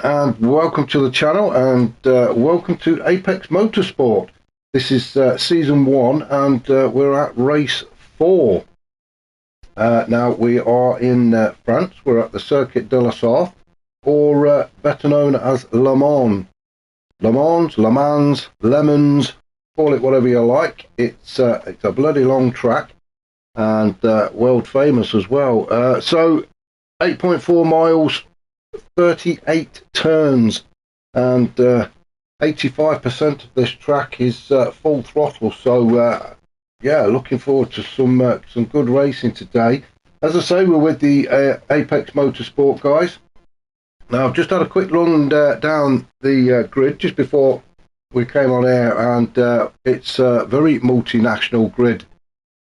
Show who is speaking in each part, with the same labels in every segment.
Speaker 1: And welcome to the channel, and welcome to Apex Motorsport. This is season 1, and we're at race 4. Now we are in France. We're at the Circuit de la Sarthe, or better known as Le Mans. Le Mans, Le Mans, Lemons, call it whatever you like. It's a bloody long track, and world famous as well. So 8.4 miles, 38 turns, and 85% of this track is full throttle. So yeah, looking forward to some good racing today. As I say, we're with the Apex Motorsport guys. Now I've just had a quick run down the grid just before we came on air, and it's a very multinational grid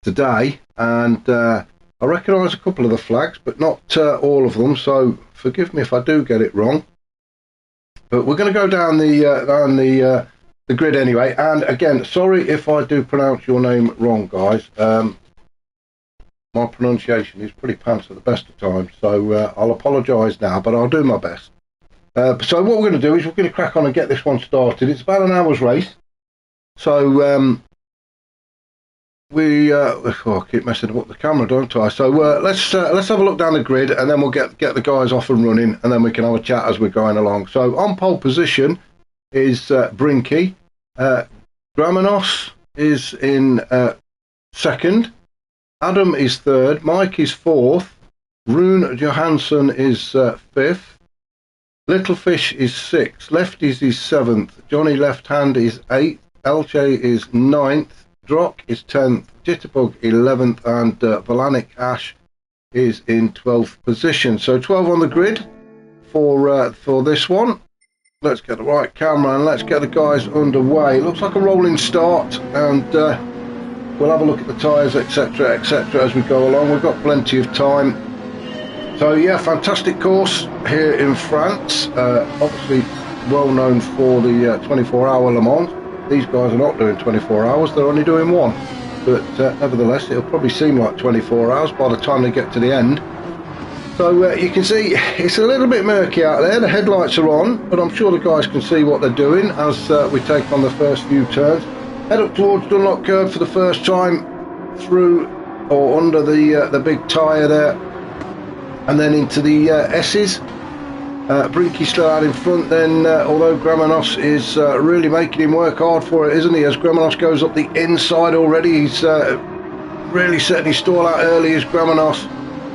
Speaker 1: today, and I recognise a couple of the flags, but not all of them, so forgive me if I do get it wrong. But we're going to go down the grid anyway. And again, sorry if I do pronounce your name wrong, guys. My pronunciation is pretty pants at the best of times, so I'll apologise now, but I'll do my best. So what we're going to do is we're going to crack on and get this one started. It's about an hour's race, so I keep messing up the camera, don't I? So let's have a look down the grid, and then we'll get the guys off and running, and then we can have a chat as we're going along. So on pole position is Brinky. Gramenos is in second. Adam is third. Mike is fourth. Rune Johansson is fifth. Little Fish is sixth. Lefties is seventh. Johnny Left Hand is eighth. Elche is ninth. Drock is 10th, Jitterbug 11th, and Volanic Ash is in 12th position. So 12 on the grid for this one. Let's get the right camera and let's get the guys underway. Looks like a rolling start, and we'll have a look at the tyres, etc, etc, as we go along. We've got plenty of time. So yeah, fantastic course here in France. Obviously well known for the 24-hour Le Mans. These guys are not doing 24 hours, they're only doing one. But nevertheless, it'll probably seem like 24 hours by the time they get to the end. So you can see it's a little bit murky out there. The headlights are on, but I'm sure the guys can see what they're doing as we take on the first few turns. Head up towards Dunlop Curve for the first time, through or under the big tyre there, and then into the S's. Brinky still out in front then, although Gramenos is really making him work hard for it, isn't he? As Gramenos goes up the inside already, he's really setting his stall out early as Gramenos.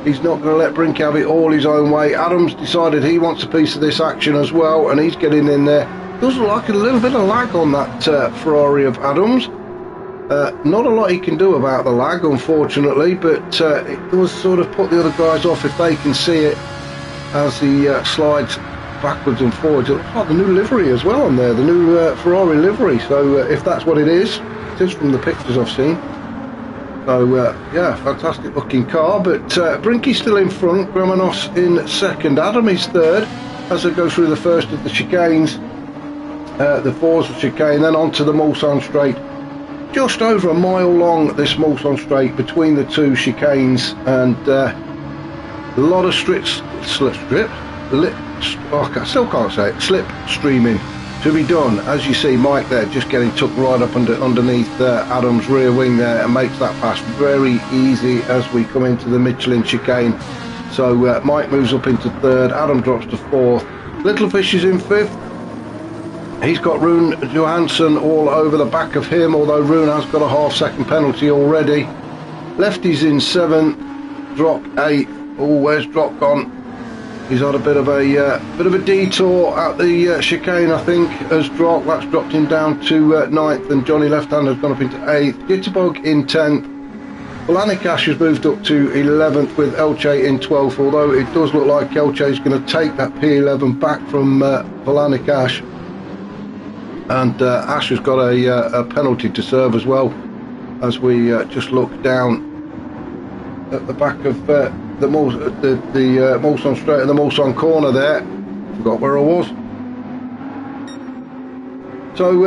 Speaker 1: He's not going to let Brinky have it all his own way. Adams decided he wants a piece of this action as well, and he's getting in there. Does look like a little bit of lag on that Ferrari of Adams. Not a lot he can do about the lag, unfortunately, but it does sort of put the other guys off if they can see it as he slides backwards and forwards. It looks like the new livery as well on there, the new Ferrari livery. So if that's what it is from the pictures I've seen. So yeah, fantastic looking car. But Brinky's still in front, Gramenos in second, Adam is third as they go through the first of the chicanes, the Forza chicane, then onto the Mulsanne straight. Just over a mile long, this Mulsanne straight between the two chicanes, and a lot of slip streaming to be done. As you see, Mike there just getting tucked right up underneath Adam's rear wing there, and makes that pass very easy as we come into the Michelin chicane. So Mike moves up into third, Adam drops to fourth, Little Fish is in fifth. He's got Rune Johansson all over the back of him, although Rune has got a half-second penalty already. Lefty's in seventh, Drock eighth. Oh, where's Drock gone? He's had a bit of a detour at the chicane, I think, as Drock. That's dropped him down to ninth, and Johnny Left Hand has gone up into 8th. Jitterbug in 10th. Volanic Ash has moved up to 11th with Elche in 12th, although it does look like Elche is going to take that P11 back from Volanic Ash. And Ash has got a penalty to serve as well, as we just look down at the back of the Mulsanne straight and the Mulsanne corner there. Forgot where I was. So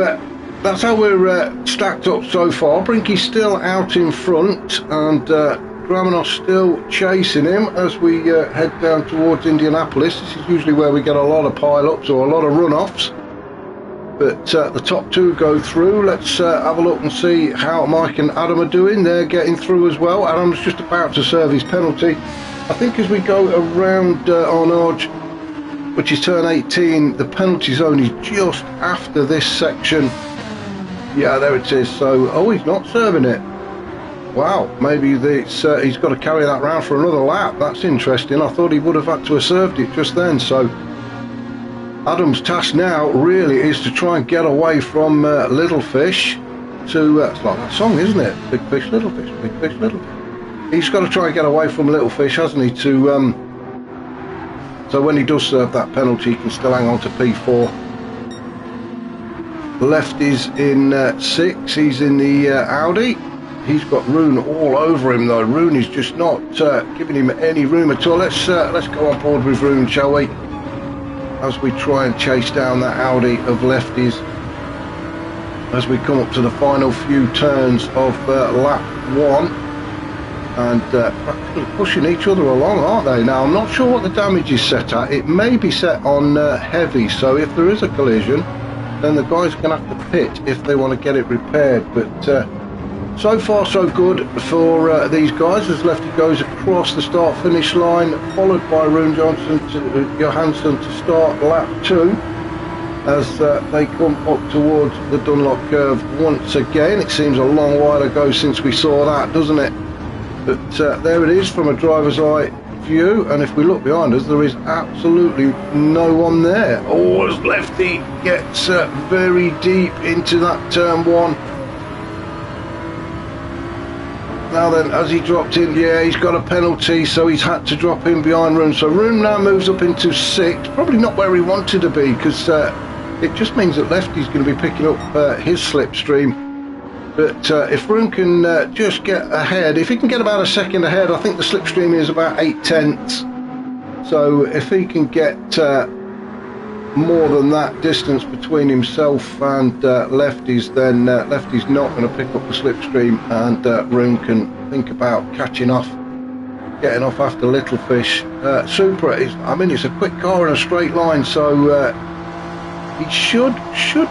Speaker 1: that's how we're stacked up so far. Brinky's still out in front, and Gramenos still chasing him as we head down towards Indianapolis. This is usually where we get a lot of pile-ups or a lot of run-offs. But the top two go through. Let's have a look and see how Mike and Adam are doing. They're getting through as well. Adam's just about to serve his penalty. I think as we go around Arnage, which is turn 18, the penalty zone is just after this section. Yeah, there it is. So, oh, he's not serving it. Wow, maybe he's got to carry that round for another lap. That's interesting. I thought he would have had to have served it just then. So Adam's task now really is to try and get away from Little Fish to, it's like that song, isn't it? Big Fish, Little Fish, Big Fish, Little Fish. He's got to try and get away from Little Fish, hasn't he, to, so when he does serve that penalty, he can still hang on to P4. Left is in 6, he's in the Audi. He's got Rune all over him though. Rune is just not giving him any room at all. Let's go on board with Rune, shall we? As we try and chase down that Audi of lefties as we come up to the final few turns of lap 1, and practically pushing each other along, aren't they? Now I'm not sure what the damage is set at. It may be set on heavy, so if there is a collision then the guys are going to have to pit if they want to get it repaired. But so far so good for these guys as Lefty goes across the start finish line, followed by Rune Johansson to start lap 2 as they come up towards the Dunlop curve once again. It seems a long while ago since we saw that, doesn't it? But there it is from a driver's eye view, and if we look behind us there is absolutely no one there. Oh, as Lefty gets very deep into that turn 1. Now then, as he dropped in, yeah, he's got a penalty, so he's had to drop in behind Rune. So Rune now moves up into 6, probably not where he wanted to be, because it just means that Lefty's going to be picking up his slipstream. But if Rune can just get ahead, if he can get about a second ahead, I think the slipstream is about 8/10. So if he can get more than that distance between himself and Lefty's, then Lefty's not going to pick up the slipstream, and Rune can think about catching off, getting off after Little Fish. Supra is, I mean, it's a quick car in a straight line, so he should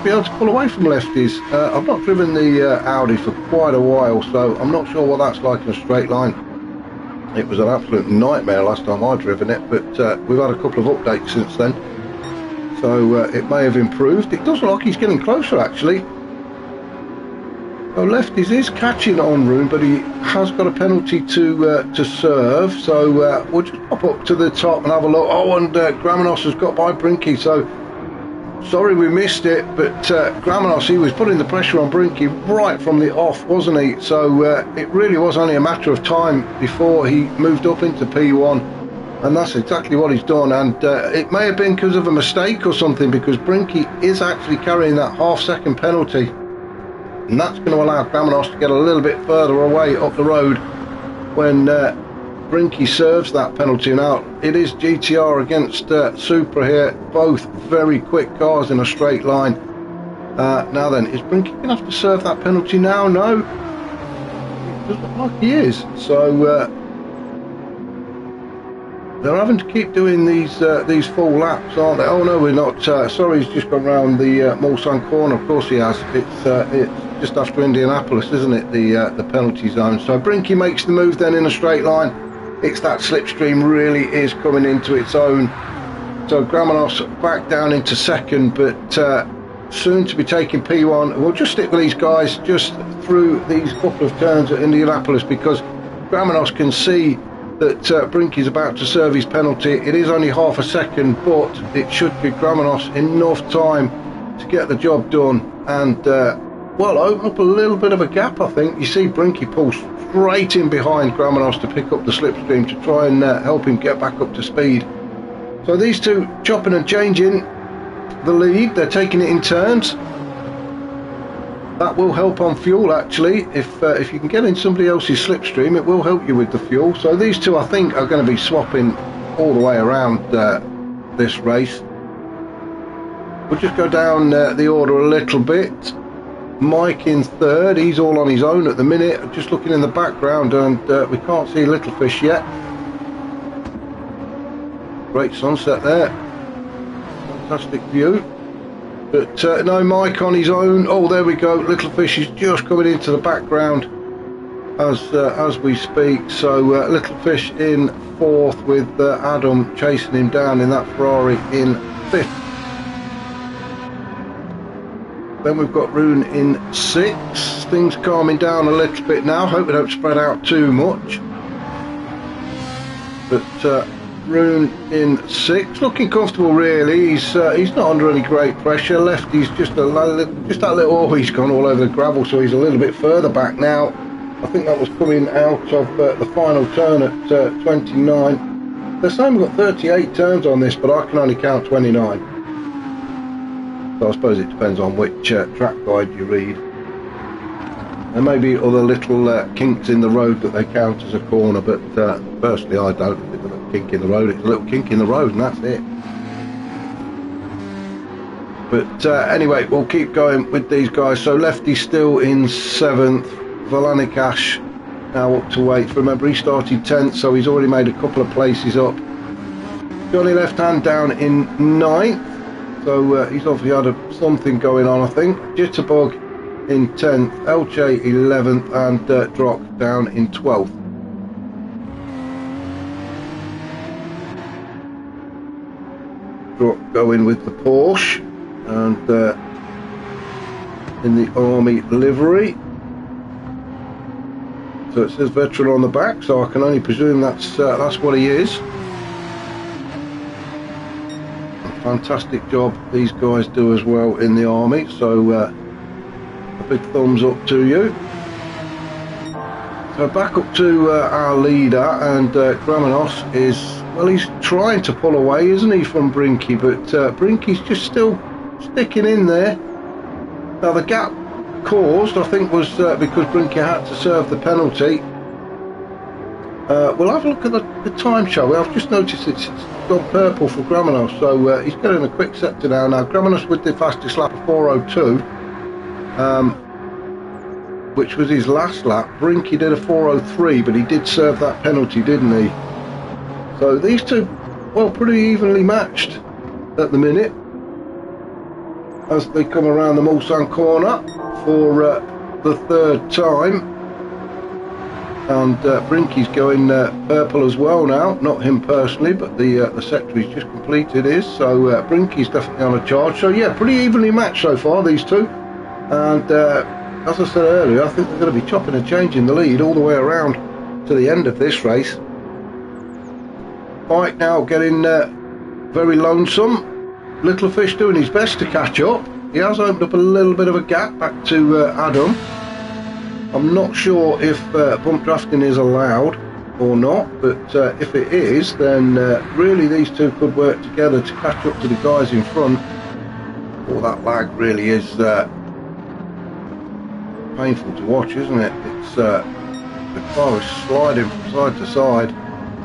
Speaker 1: be able to pull away from Lefties. I've not driven the Audi for quite a while, so I'm not sure what that's like in a straight line. It was an absolute nightmare last time I'd driven it, but we've had a couple of updates since then, so it may have improved. It does look like he's getting closer actually. So Lefties is catching on Rune, but he has got a penalty to serve, so we'll just pop up to the top and have a look. Oh, and Gramenos has got by Brinky, so sorry we missed it, but Gramenos, he was putting the pressure on Brinky right from the off, wasn't he? So it really was only a matter of time before he moved up into P1, and that's exactly what he's done. And it may have been because of a mistake or something, because Brinky is actually carrying that half-second penalty, and that's going to allow Gramenos to get a little bit further away up the road when Brinky serves that penalty. Now it is GTR against Supra here, both very quick cars in a straight line. Now then, is Brinky going to have to serve that penalty now? No, it doesn't look like he is. So they're having to keep doing these full laps, aren't they? Oh no, we're not. Sorry, he's just gone round the Mulsanne corner. Of course he has. It's just after Indianapolis, isn't it? The penalty zone. So Brinky makes the move then in a straight line. It's that slipstream really is coming into its own. So Gramenos back down into second, but soon to be taking P1. We'll just stick with these guys just through these couple of turns at Indianapolis, because Gramenos can see that Brinky's about to serve his penalty. It is only half a second, but it should give Gramenos enough time to get the job done and well, open up a little bit of a gap. I think you see Brinky pull straight in behind Gramenos to pick up the slipstream to try and help him get back up to speed. So these two chopping and changing the lead. They're taking it in turns. That will help on fuel actually. If you can get in somebody else's slipstream, it will help you with the fuel. So these two I think are going to be swapping all the way around this race. We'll just go down the order a little bit. Mike in third. He's all on his own at the minute. Just looking in the background, and we can't see Little Fish yet. Great sunset there. Fantastic view. But no, Mike on his own. Oh, there we go. Little Fish is just coming into the background as we speak. So Little Fish in fourth, with Adam chasing him down in that Ferrari in fifth. Then we've got Rune in sixth. Things calming down a little bit now. Hope we don't spread out too much. But Rune in sixth, looking comfortable really. He's not under any great pressure. Lefty's just that little. Oh, he's gone all over the gravel, so he's a little bit further back now. I think that was coming out of the final turn at 29. They're saying we've got 38 turns on this, but I can only count 29. So I suppose it depends on which track guide you read. There may be other little kinks in the road that they count as a corner, but personally I don't. If it's a little kink in the road, it's a little kink in the road, and that's it. But anyway, we'll keep going with these guys. So Lefty still in seventh. Volanic Ash now up to 8th. Remember, he started 10th, so he's already made a couple of places up. Johnny Left Hand down in 9th. So he's obviously had something going on, I think. Jitterbug in 10th, LJ 11th, and Drock down in 12th. Drock going with the Porsche and in the Army livery. So it says veteran on the back, so I can only presume that's what he is. Fantastic job these guys do as well in the Army, so a big thumbs up to you. So back up to our leader, and Gramenos is, well, he's trying to pull away, isn't he, from Brinky, but Brinky's just still sticking in there. Now the gap caused, I think, was because Brinky had to serve the penalty. We'll have a look at the time, shall we? I've just noticed it's gone purple for Gramenos, so he's getting a quick sector now. Now Gramenos with the fastest lap of 4:02, which was his last lap. Brinky did a 4:03, but he did serve that penalty, didn't he? So these two, well, pretty evenly matched at the minute as they come around the Mulsanne corner for the third time. And Brinky's going purple as well now, not him personally, but the sector he's just completed is. So Brinky's definitely on a charge. So yeah, pretty evenly matched so far, these two. And as I said earlier, I think they're going to be chopping and changing the lead all the way around to the end of this race. Mike now getting very lonesome. Little Fish doing his best to catch up. He has opened up a little bit of a gap back to Adam. I'm not sure if bump drafting is allowed or not, but if it is, then really these two could work together to catch up to the guys in front. Oh, that lag really is painful to watch, isn't it? It's the car is sliding from side to side.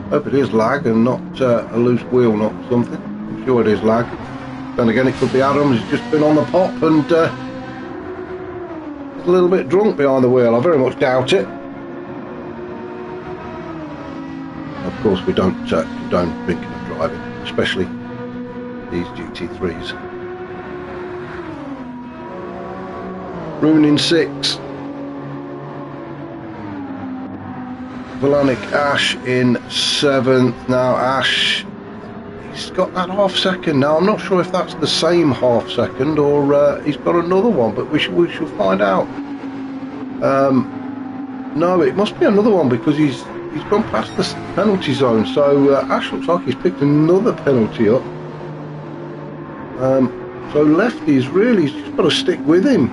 Speaker 1: Hope it is lag and not a loose wheel, not something. I'm sure it is lag. Then again, it could be Adam who's just been on the pop and a little bit drunk behind the wheel. I very much doubt it. Of course, we don't condone drinking and driving, especially these GT3s. Rune in 6. Volanic Ash in 7th. Now Ash, he's got that half second now. I'm not sure if that's the same half second or he's got another one, but we shall find out. No, it must be another one because he's gone past the penalty zone. So Ash looks like he's picked another penalty up. So Lefty's really just got to stick with him.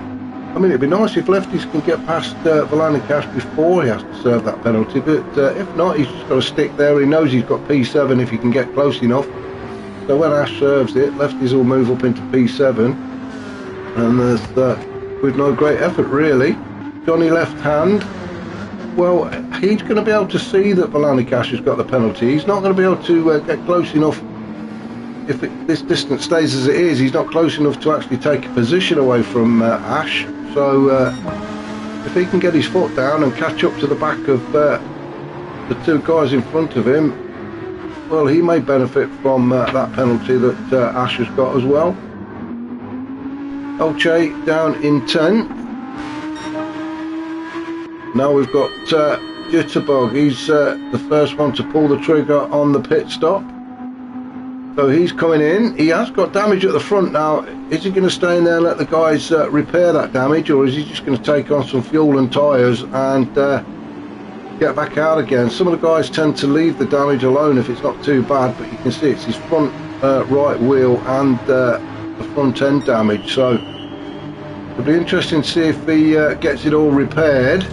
Speaker 1: I mean, it'd be nice if Lefty's can get past Volanic Ash before he has to serve that penalty, but if not, he's just got to stick there. He knows he's got P7 if he can get close enough. So when Ash serves it, Lefty's will move up into P7, and there's with no great effort really. Johnny Left Hand, well, he's going to be able to see that Volanic Ash has got the penalty. He's not going to be able to get close enough. If this distance stays as it is, he's not close enough to actually take a position away from Ash. So if he can get his foot down and catch up to the back of the two guys in front of him, well, he may benefit from that penalty that Ash has got as well. Olche down in 10th. Now we've got Jitterbug. He's the first one to pull the trigger on the pit stop. So he's coming in. He has got damage at the front now. Is he going to stay in there and let the guys repair that damage, or is he just going to take on some fuel and tyres and get back out again? Some of the guys tend to leave the damage alone if it's not too bad, but you can see it's his front right wheel and the front end damage. So it'll be interesting to see if he gets it all repaired.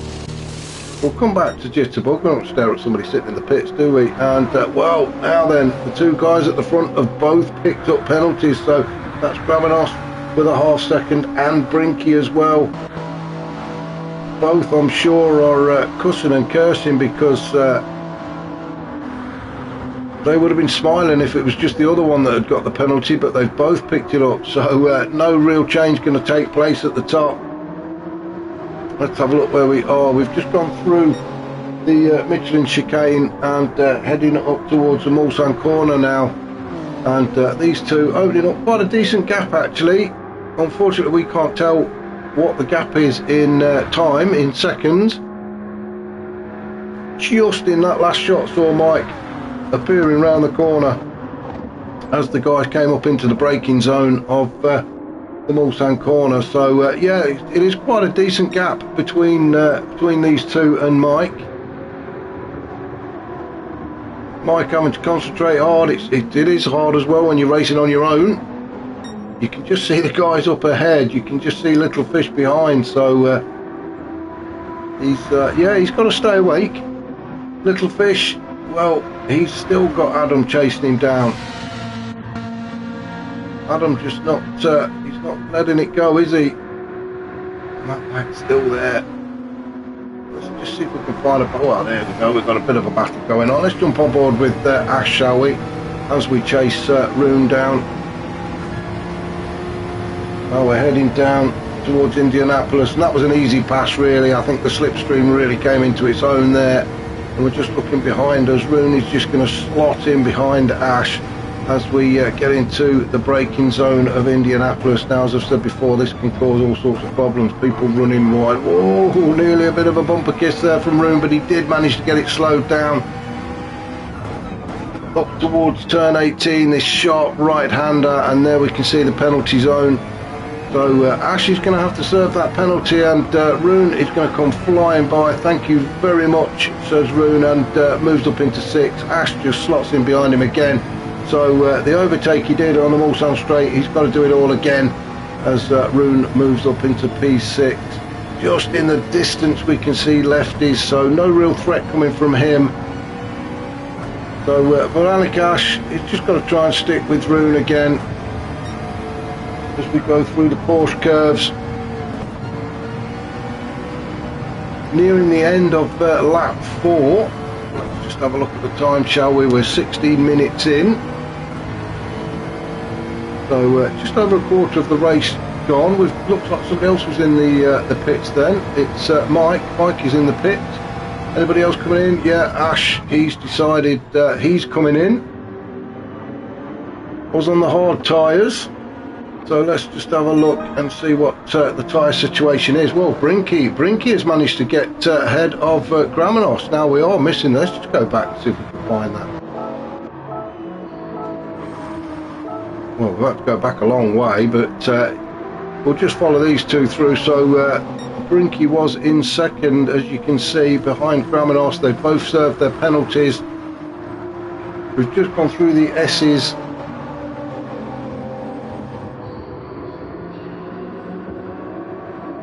Speaker 1: We'll come back to Jitterbug. We don't stare at somebody sitting in the pits, do we? And well, now then, the two guys at the front have both picked up penalties, so that's Gramenos with a half second and Brinky as well. Both, I'm sure, are cussing and cursing because they would have been smiling if it was just the other one that had got the penalty, but they've both picked it up, so no real change going to take place at the top. Let's have a look where we are. We've just gone through the Michelin chicane and heading up towards the Mulsanne corner now, and these two opening up quite a decent gap actually. Unfortunately we can't tell what the gap is in time, in seconds. Just in that last shot saw Mike appearing round the corner as the guys came up into the braking zone of the Mulsanne corner. So yeah, it is quite a decent gap between these two and Mike. Mike having to concentrate hard. It is hard as well when you're racing on your own. You can just see the guys up ahead, you can just see little fish behind, so he's got to stay awake. Little fish, well, he's still got Adam chasing him down. Adam just not letting it go, is he? And that bag's still there. Let's just see if we can find a... Oh, well, there we go, we've got a bit of a battle going on. Let's jump on board with Ash, shall we, as we chase Rune down. Well, we're heading down towards Indianapolis, and that was an easy pass really. I think the slipstream really came into its own there, and we're just looking behind us. Rune is just going to slot in behind Ash as we get into the braking zone of Indianapolis. Now, as I've said before, this can cause all sorts of problems. People running wide. Oh, nearly a bit of a bumper kiss there from Rune, but he did manage to get it slowed down. Up towards turn 18, this sharp right-hander, and there we can see the penalty zone. So Ash is going to have to serve that penalty, and Rune is going to come flying by. Thank you very much, says Rune, and moves up into 6. Ash just slots in behind him again. So the overtake he did on the Mulsanne straight, he's got to do it all again as Rune moves up into P6. Just in the distance we can see lefties, so no real threat coming from him. So Veronic Ash, he's just got to try and stick with Rune again as we go through the Porsche curves. Nearing the end of lap 4. Let's just have a look at the time, shall we? We're 16 minutes in. So just over a quarter of the race gone. We've looked like somebody else was in the pits then. It's Mike. Mike is in the pit. Anybody else coming in? Yeah, Ash, he's decided he's coming in. Was on the hard tyres. So let's just have a look and see what the tyre situation is. Well, Brinky has managed to get ahead of Gramenos. Now we are missing. Let's just go back and see if we can find that. Well, we'll have to go back a long way, but we'll just follow these two through. So Brinky was in second, as you can see, behind Gramenos. They've both served their penalties. We've just gone through the S's.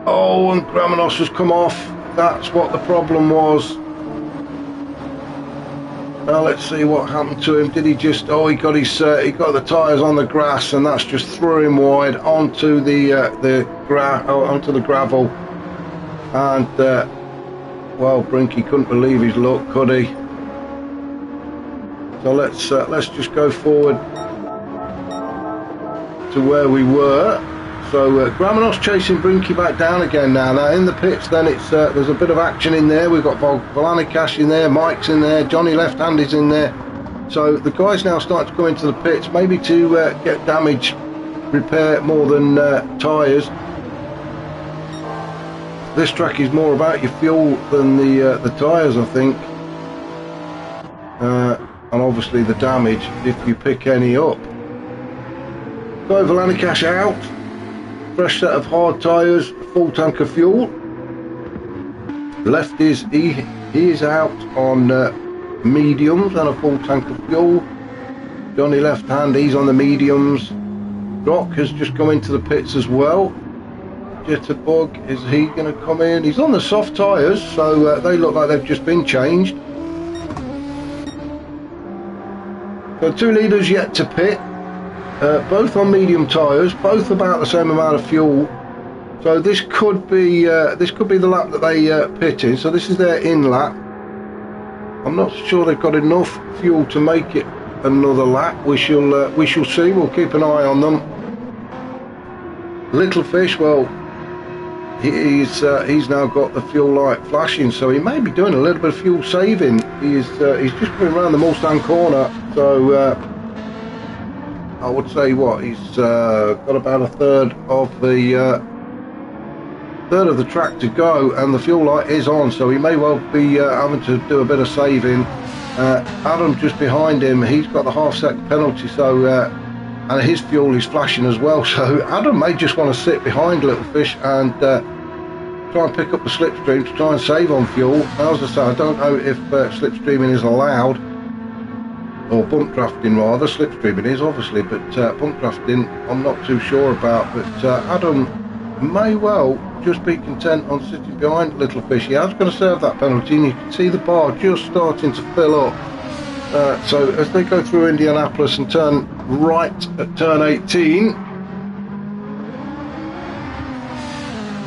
Speaker 1: Oh, and Gramenos has come off. That's what the problem was. Now let's see what happened to him. Did he just... Oh, he got his he got the tyres on the grass, and that's just threw him wide onto onto the gravel. And well, Brinky couldn't believe his luck, could he? So let's just go forward to where we were. So Gramenos chasing Brinky back down again now. Now in the pits, then it's there's a bit of action in there. We've got Valanicash in there, Mike's in there, Johnny Left Hand is in there. So the guys now start to come into the pits, maybe to get damage, repair more than tyres. This track is more about your fuel than the tyres, I think. And obviously the damage if you pick any up. So Valanicash out. Fresh set of hard tyres, full tank of fuel. Lefties, he is out on mediums and a full tank of fuel. Johnny Left Hand, he's on the mediums. Rock has just come into the pits as well. Jitterbug, is he going to come in? He's on the soft tyres, so they look like they've just been changed. So 2 leaders yet to pit, both on medium tyres, both about the same amount of fuel. So this could be the lap that they pit in. So this is their in lap. I'm not sure they've got enough fuel to make it another lap. We shall see. We'll keep an eye on them. Little Fish, well, he's now got the fuel light flashing, so he may be doing a little bit of fuel saving. He's just coming around the Mustang corner, so I would say what he's got about a third of the track to go, and the fuel light is on, so he may well be having to do a bit of saving. Adam just behind him, he's got the half-second penalty, so and his fuel is flashing as well, so Adam may just want to sit behind Little Fish and try and pick up the slipstream to try and save on fuel. Now, as I say, I don't know if slipstreaming is allowed, or bump drafting rather. Slipstreaming is obviously, but bump drafting I'm not too sure about. But Adam may well just be content on sitting behind Little Fish. He is going to serve that penalty, and you can see the bar just starting to fill up. So as they go through Indianapolis and turn right at turn 18,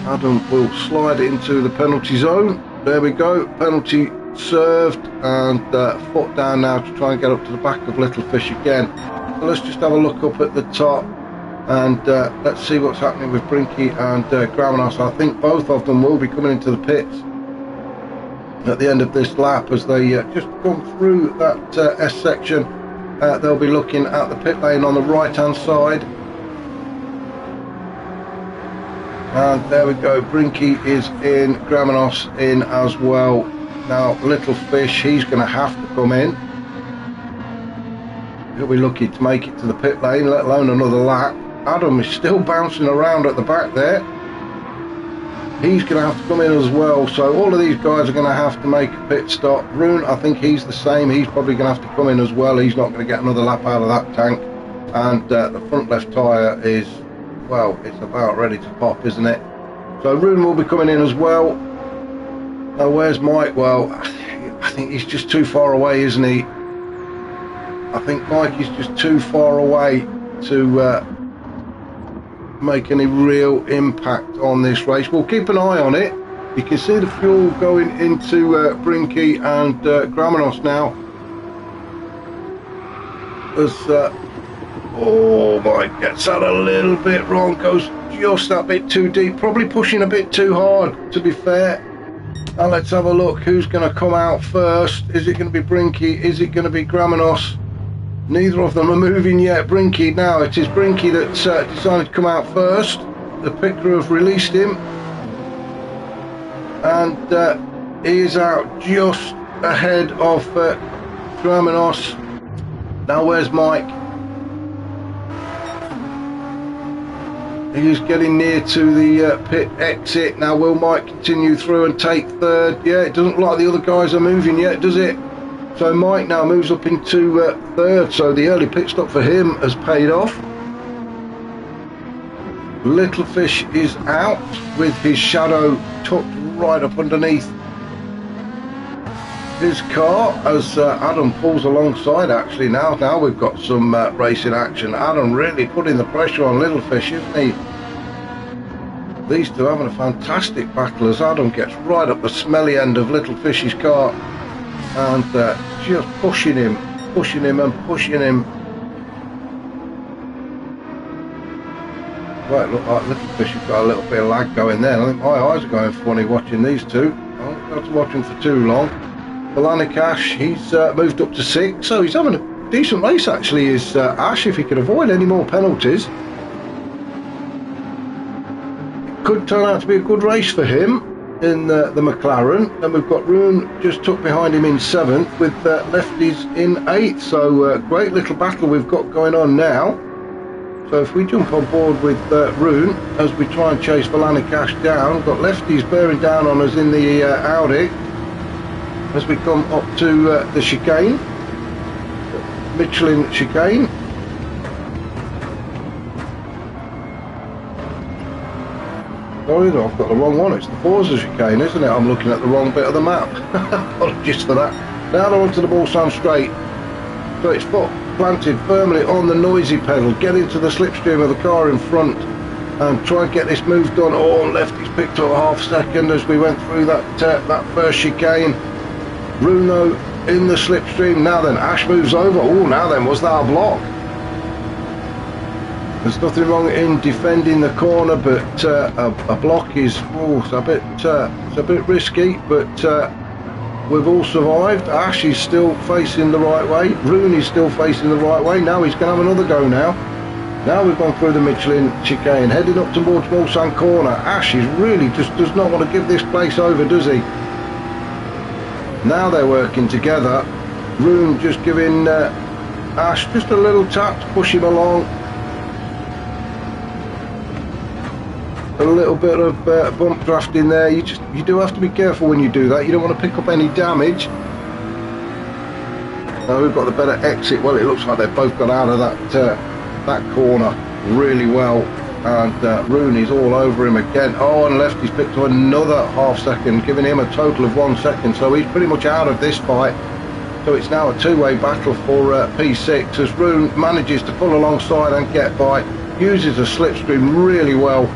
Speaker 1: Adam will slide into the penalty zone. There we go, penalty served, and foot down now to try and get up to the back of Little Fish again. So let's just have a look up at the top, and let's see what's happening with Brinky and Gramenos. I think both of them will be coming into the pits at the end of this lap as they just come through that S section. They'll be looking at the pit lane on the right hand side, and there we go, Brinky is in, Gramenos in as well. Now Little Fish, he's going to have to come in. He'll be lucky to make it to the pit lane, let alone another lap. Adam is still bouncing around at the back there. He's going to have to come in as well, so all of these guys are going to have to make a pit stop. Rune, I think he's the same, he's probably going to have to come in as well. He's not going to get another lap out of that tank. And the front left tyre is, well, it's about ready to pop, isn't it? So Rune will be coming in as well. Now where's Mike? Well, I think he's just too far away, isn't he? I think Mike is just too far away to make any real impact on this race. We'll keep an eye on it. You can see the fuel going into Brinky and Gramenos now. As oh, Mike gets that a little bit wrong, goes just that bit too deep, probably pushing a bit too hard, to be fair. Now let's have a look who's going to come out first. Is it going to be Brinky? Is it going to be Gramenos? Neither of them are moving yet. Brinky now, it is Brinky that decided to come out first. The pit crew have released him, and he is out just ahead of Gramenos. Now where's Mike? He's getting near to the pit exit. Now will Mike continue through and take third? Yeah, it doesn't look like the other guys are moving yet, does it? So Mike now moves up into third, so the early pit stop for him has paid off. Little Fish is out with his shadow tucked right up underneath his car as Adam pulls alongside. Actually now we've got some racing action. Adam really putting the pressure on Little Fish, isn't he? These two having a fantastic battle as Adam gets right up the smelly end of Little Fish's car and just pushing him. Right, look like Little Fish has got a little bit of lag going there. I think my eyes are going funny watching these two. I won't have to watch them for too long. Valanic Ash, he's moved up to 6, so he's having a decent race actually, is Ash, if he could avoid any more penalties. It could turn out to be a good race for him in the McLaren. And we've got Rune just tucked behind him in 7th with Lefties in 8th, so great little battle we've got going on now. So if we jump on board with Rune as we try and chase Valanic Ash down, we've got Lefties bearing down on us in the Audi as we come up to the chicane, Michelin chicane. Sorry, no, I've got the wrong one. It's the Forza chicane, isn't it? I'm looking at the wrong bit of the map. Apologies for that. Now they're onto the Mulsanne straight. So it's foot planted firmly on the noisy pedal, get into the slipstream of the car in front and try and get this move done. Oh, Lefty's picked up a half second as we went through that first chicane. Bruno in the slipstream. Now then, Ash moves over. Oh, now then, was that a block? There's nothing wrong in defending the corner, but a block is it's a bit risky, but we've all survived. Ash is still facing the right way. Rune is still facing the right way. Now he's going to have another go now. Now we've gone through the Michelin chicane, heading up towards Mulsanne corner. Ash is really just does not want to give this place over, does he? Now they're working together. Rune just giving Ash just a little tap to push him along. A little bit of bump draft in there. You do have to be careful when you do that. You don't want to pick up any damage. Now we've got the better exit. Well, it looks like they've both got out of that corner really well, and Rooney's all over him again. Oh, and Lefty's picked up another half second, giving him a total of 1 second. So he's pretty much out of this fight. So it's now a two-way battle for P6 as Rune manages to pull alongside and get by. Uses a slipstream really well.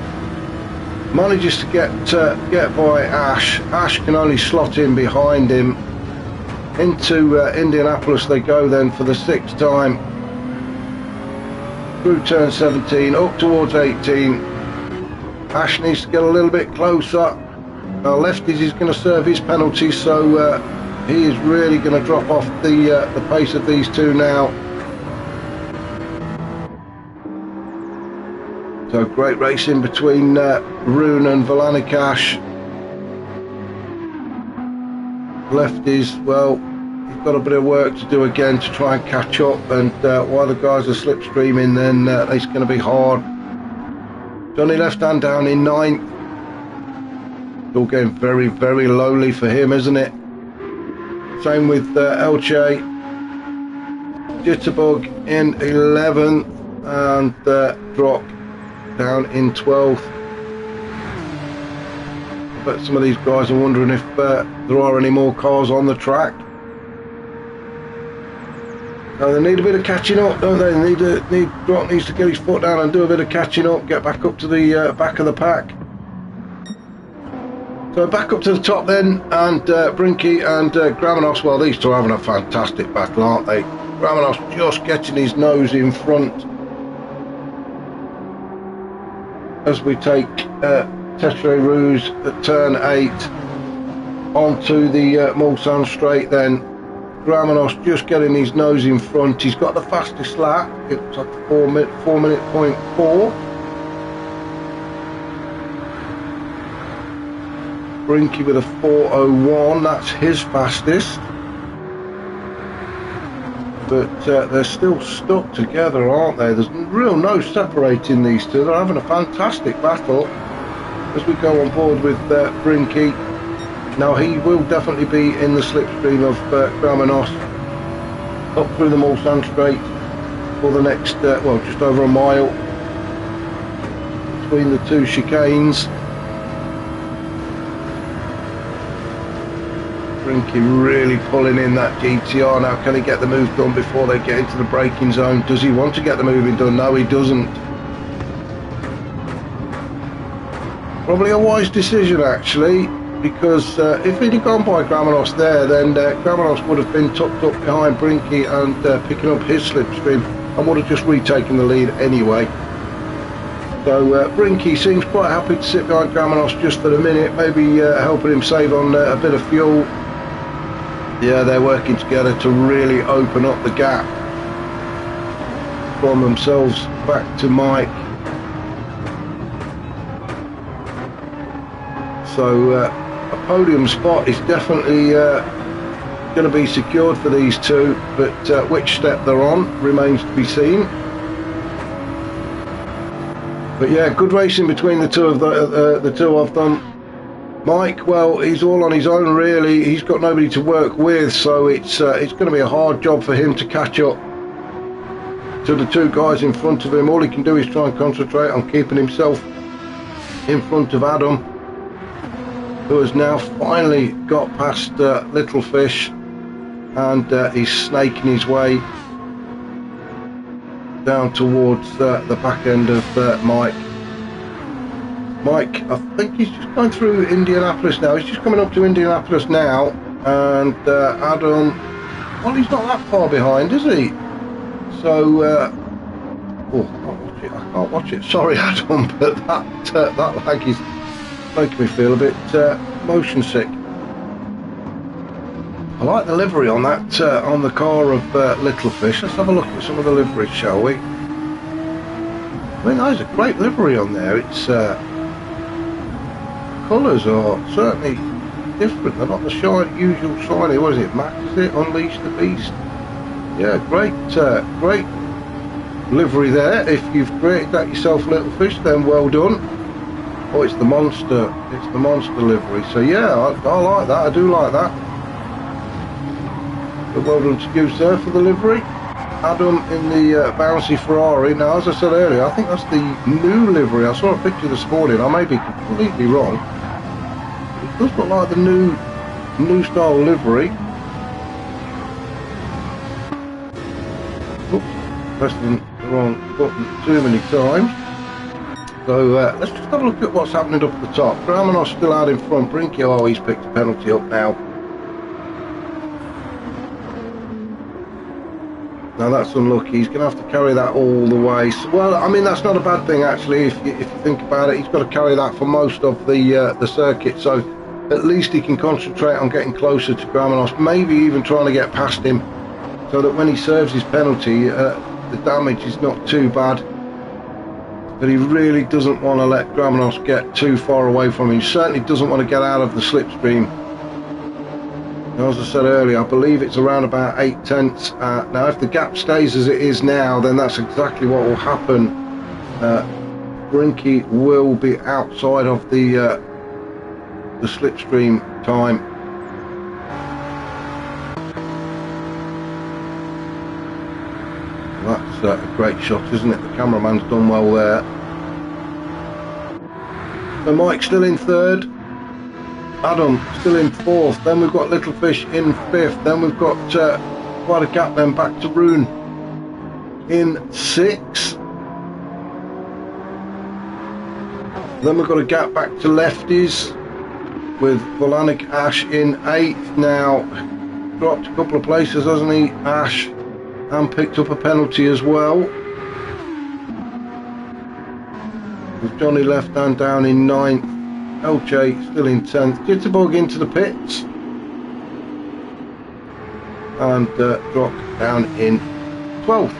Speaker 1: Manages to get by Ash. Ash can only slot in behind him. Into Indianapolis they go then for the 6th time. Through turn 17, up towards 18. Ash needs to get a little bit closer. Now Lefties is going to serve his penalty, so he is really going to drop off the pace of these two now. So great racing between Rune and Valanic Ash. Lefties, well, he's got a bit of work to do again to try and catch up, and while the guys are slipstreaming, then it's going to be hard. Johnny Left Hand down in 9th. It's all getting very, very lowly for him, isn't it? Same with Elche. Jitterbug in 11th, and Drock down in 12th. I bet some of these guys are wondering if there are any more cars on the track. Now they need a bit of catching up, don't they? Drock needs to get his foot down and do a bit of catching up, get back up to the back of the pack. So back up to the top then, and Brinky and Gramenos, well, these two are having a fantastic battle, aren't they? Gramenos just getting his nose in front as we take Tetre Rouge at turn 8 onto the Mulsanne straight then. Gramenos just getting his nose in front. He's got the fastest lap. It's like 4 minute point 4. Brinky with a 4:01, that's his fastest. But they're still stuck together, aren't they? There's real no separating these two. They're having a fantastic battle as we go on board with Brinky. Now he will definitely be in the slipstream of Gramenos up through the Mulsanne straight for the next, well, just over a mile between the two chicanes. Brinky really pulling in that GTR. Now can he get the move done before they get into the braking zone? Does he want to get the moving done? No, he doesn't. Probably a wise decision actually, because if he'd have gone by Gramenos there, then Gramenos would have been tucked up behind Brinky and picking up his slipstream and would have just retaken the lead anyway. So Brinky seems quite happy to sit behind Gramanos just for a minute, maybe helping him save on a bit of fuel. Yeah, they're working together to really open up the gap from themselves back to Mike. So a podium spot is definitely going to be secured for these two, but which step they're on remains to be seen. But yeah, good racing between the two of them. Mike, well, he's all on his own really. He's got nobody to work with, so it's going to be a hard job for him to catch up to the two guys in front of him. All he can do is try and concentrate on keeping himself in front of Adam, who has now finally got past Little Fish, and he's snaking his way down towards the back end of Mike. Mike, I think he's just going through Indianapolis now. He's just coming up to Indianapolis now, and Adam, well, he's not that far behind, is he? So, oh, I can't watch it. Sorry, Adam, but that lag is making me feel a bit motion sick. I like the livery on that on the car of Little Fish. Let's have a look at some of the liveries, shall we? I mean, there's a great livery on there. It's colours are certainly different. They're not the usual shiny. What is it? Mac, is it? Unleash the Beast. Yeah, great livery there. If you've created that yourself, Little Fish, then well done. Oh, it's the monster. It's the monster livery. So yeah, I like that. I do like that. But well done to you, sir, for the livery. Adam in the bouncy Ferrari. Now, as I said earlier, I think that's the new livery. I saw a picture this morning. I may be completely wrong. It does look like the new style livery. Oops, pressing the wrong button too many times. So let's just have a look at what's happening up at the top. Gramanos still out in front. Brinky, oh, he's picked a penalty up now. Now that's unlucky. He's going to have to carry that all the way. So, well, I mean, that's not a bad thing actually. If you think about it, he's got to carry that for most of the circuit. So at least he can concentrate on getting closer to Gramanos. Maybe even trying to get past him, so that when he serves his penalty, the damage is not too bad. But he really doesn't want to let Gramanos get too far away from him. He certainly doesn't want to get out of the slipstream. As I said earlier, I believe it's around about 8 tenths. Now, if the gap stays as it is now, then that's exactly what will happen. Brinky will be outside of the slipstream time. That's a great shot, isn't it? The cameraman's done well there. So Mike's still in third. Adam still in fourth. Then we've got Little Fish in fifth. Then we've got quite a gap then back to Rune in sixth. Then we've got a gap back to Lefties with Volanic Ash in eighth. Now dropped a couple of places, hasn't he, Ash, and picked up a penalty as well. With Johnny Left Hand down in ninth. LJ still in 10th. Jitterbug into the pits and dropped down in 12th.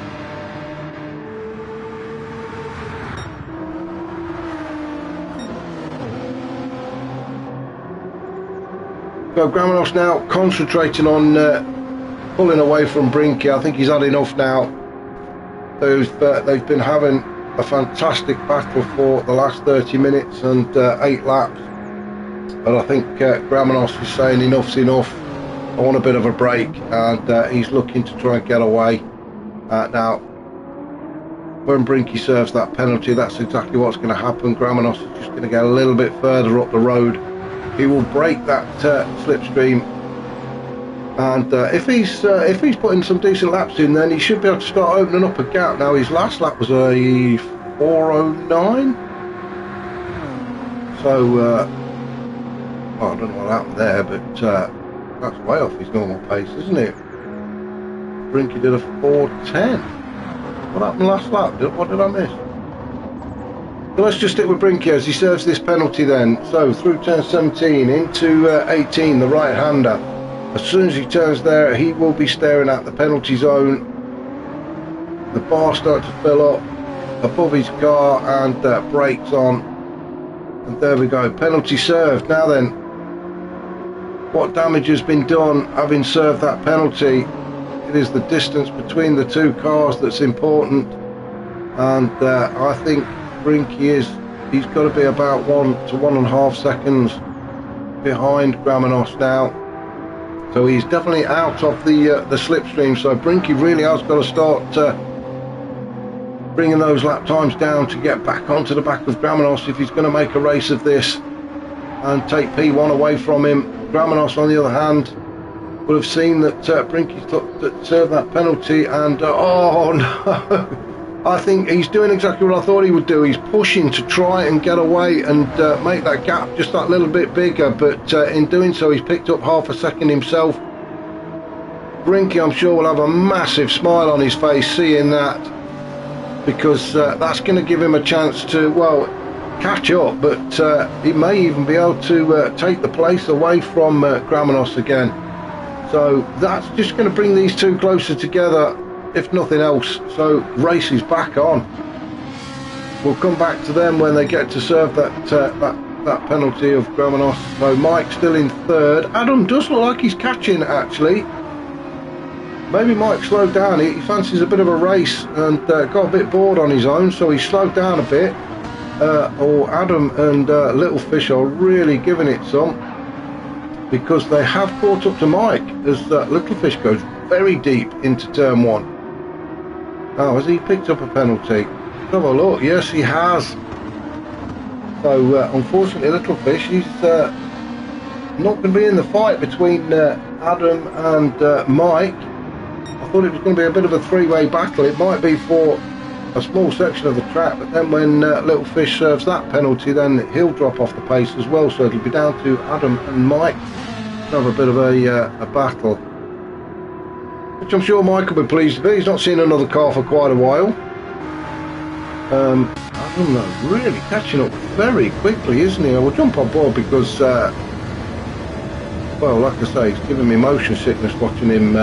Speaker 1: So Gramanos now concentrating on pulling away from Brinky. I think he's had enough now. They've been having a fantastic battle for the last 30 minutes and 8 laps, but I think Gramanos is saying enough's enough. I want a bit of a break, and he's looking to try and get away. Now when Brinky serves that penalty, that's exactly what's going to happen. Gramanos is just going to get a little bit further up the road. He will break that slipstream, and if he's putting some decent laps in, then he should be able to start opening up a gap. Now his last lap was a 4:09, so well, I don't know what happened there, but that's way off his normal pace, isn't it? Brinky did a 4:10. What happened last lap? What did I miss? So let's just stick with Brinky as he serves this penalty then. So through turn 17 into 18, the right-hander. As soon as he turns there, he will be staring at the penalty zone. The bar starts to fill up above his car, and brakes on. And there we go, penalty served. Now then, what damage has been done having served that penalty? It is the distance between the two cars that's important. And I think Brinky he's got to be about 1 to 1.5 seconds behind Gramenos now. So he's definitely out of the slipstream. So Brinky really has got to start bringing those lap times down to get back onto the back of Gramenos if he's going to make a race of this and take P1 away from him. Gramenos, on the other hand, would have seen that Brinky served that penalty, and oh no, I think he's doing exactly what I thought he would do. He's pushing to try and get away and make that gap just that little bit bigger, but in doing so he's picked up half a second himself. Brinky, I'm sure, will have a massive smile on his face seeing that, because that's going to give him a chance to, well, catch up, but he may even be able to take the place away from Gramenos again. So that's just going to bring these two closer together, if nothing else. So race is back on. We'll come back to them when they get to serve that penalty of Gramenos. So Mike still in third. Adam does look like he's catching, actually. Maybe Mike slowed down. He fancies a bit of a race and got a bit bored on his own, so he slowed down a bit. Or Adam and Little Fish are really giving it some, because they have caught up to Mike as Little Fish goes very deep into turn 1. Now, has he picked up a penalty? Let's have a look. Yes, he has. So unfortunately, Little Fish, he's not going to be in the fight between Adam and Mike. I thought it was going to be a bit of a three-way battle. It might be for a small section of the track, but then when Little Fish serves that penalty, then he'll drop off the pace as well. So it'll be down to Adam and Mike to have a bit of a battle, which I'm sure Mike will be pleased with. He's not seen another car for quite a while. Adam though, really catching up very quickly, isn't he? I will jump on board because, well, like I say, it's giving me motion sickness watching him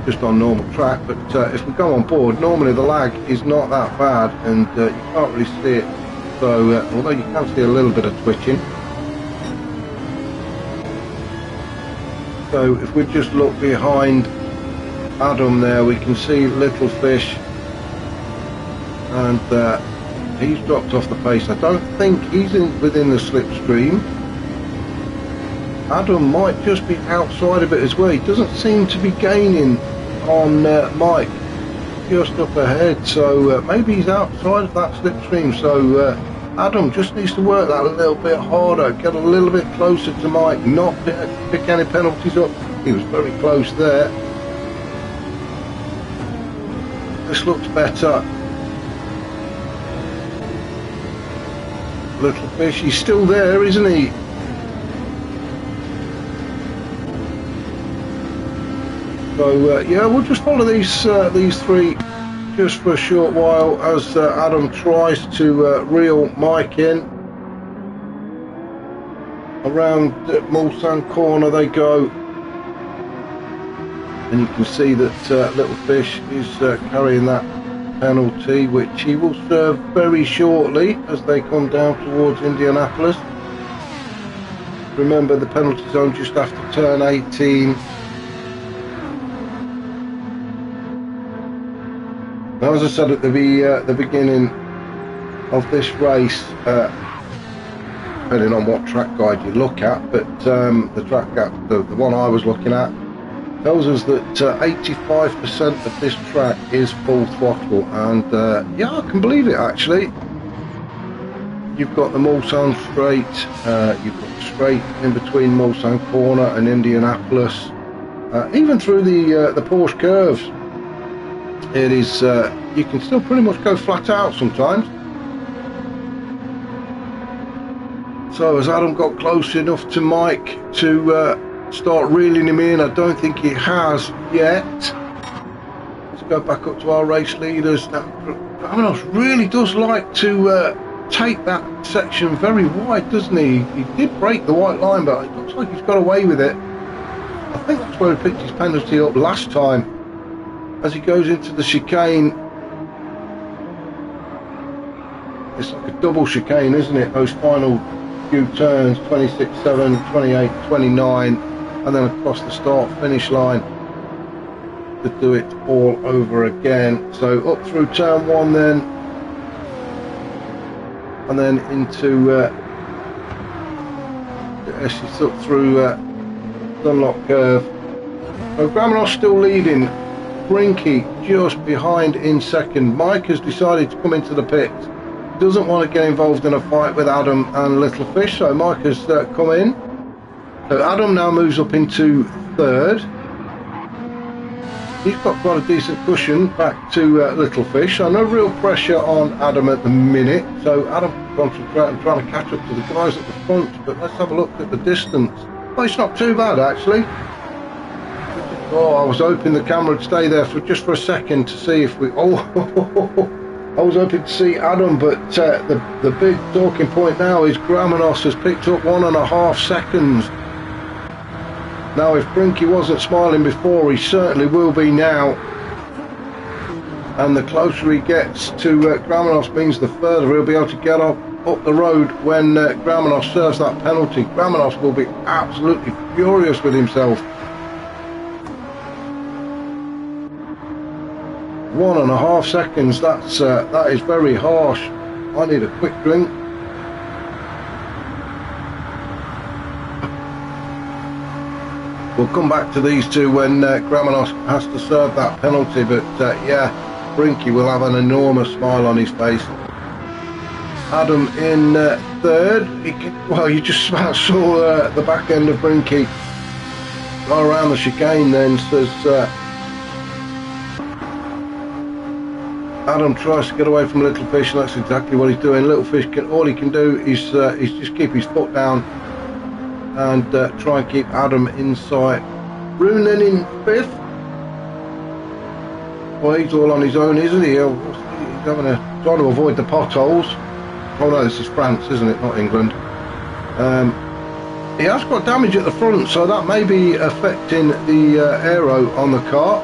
Speaker 1: just on normal track, but if we go on board, normally the lag is not that bad, and you can't really see it, so although you can see a little bit of twitching. So if we just look behind Adam there, we can see Little Fish, and he's dropped off the pace. I don't think he's within the slipstream. Adam might just be outside of it as well. He doesn't seem to be gaining on Mike, just up ahead, so maybe he's outside of that slipstream. So Adam just needs to work that a little bit harder, get a little bit closer to Mike, not pick any penalties up. He was very close there. This looks better. Little Fish, he's still there, isn't he? So yeah, we'll just follow these three just for a short while as Adam tries to reel Mike in. Around Mulsanne corner they go, and you can see that Little Fish is carrying that penalty, which he will serve very shortly as they come down towards Indianapolis. Remember, the penalty zone just after turn 18. Now, as I said at the beginning of this race, depending on what track guide you look at, but the track guide, the one I was looking at, tells us that 85% of this track is full throttle, and yeah, I can believe it actually. You've got the Mulsanne straight, you've got the straight in between Mulsanne corner and Indianapolis, even through the Porsche curves. It is, you can still pretty much go flat out sometimes. So as Adam got close enough to Mike to start reeling him in, I don't think he has yet. Let's go back up to our race leaders. Now, Gramenos really does like to take that section very wide, doesn't he? He did break the white line, but it looks like he's got away with it. I think that's where he picked his penalty up last time, as he goes into the chicane. It's like a double chicane, isn't it? Those final few turns, 26.7, 28, 29, and then across the start finish line to do it all over again. So up through turn 1 then, and then into she's up through Dunlop curve. So Gramenos still leading, Brinky just behind in second. Mike has decided to come into the pit, doesn't want to get involved in a fight with Adam and Little Fish, so Mike has come in. So Adam now moves up into third. He's got quite a decent cushion back to Little Fish, so no real pressure on Adam at the minute. So Adam concentrating, trying to catch up to the guys at the front, but let's have a look at the distance. Oh, it's not too bad actually. Oh, I was hoping the camera would stay there for just for a second to see if we... Oh, I was hoping to see Adam, but the big talking point now is Gramenos has picked up 1.5 seconds. Now, if Brinky wasn't smiling before, he certainly will be now. And the closer he gets to Gramenos means the further he'll be able to get up the road when Gramenos serves that penalty. Gramenos will be absolutely furious with himself. 1.5 seconds, that is very harsh. I need a quick drink. We'll come back to these two when Gramenos has to serve that penalty, but yeah, Brinky will have an enormous smile on his face. Adam in third. Well, you just about saw the back end of Brinky go around the chicane then, says Adam tries to get away from Little Fish, and that's exactly what he's doing. Little Fish, all he can do is just keep his foot down and try and keep Adam inside. Roonan in 5th. Well, he's all on his own, isn't he? He's trying to avoid the potholes. Oh no, this is France, isn't it? Not England. He has got damage at the front, so that may be affecting the aero on the car.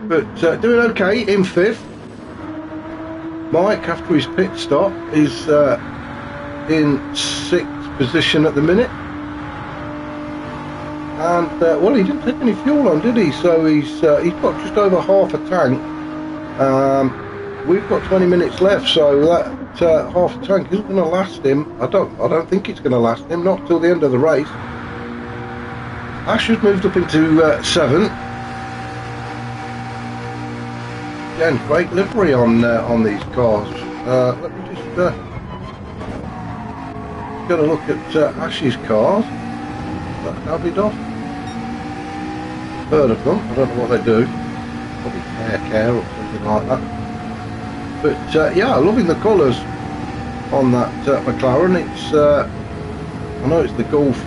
Speaker 1: But doing okay in 5th. Mike, after his pit stop, is in 6th position at the minute. And well, he didn't take any fuel on, did he? So he's got just over half a tank. We've got 20 minutes left, so that half a tank isn't going to last him. I don't think it's going to last him, not till the end of the race. Ash has moved up into 7th. Again, great livery on these cars. Let me just get a look at Ash's cars. That Davidoff. Heard of them. I don't know what they do. Probably hair care or something like that. But yeah, loving the colours on that McLaren. It's I know it's the Golf,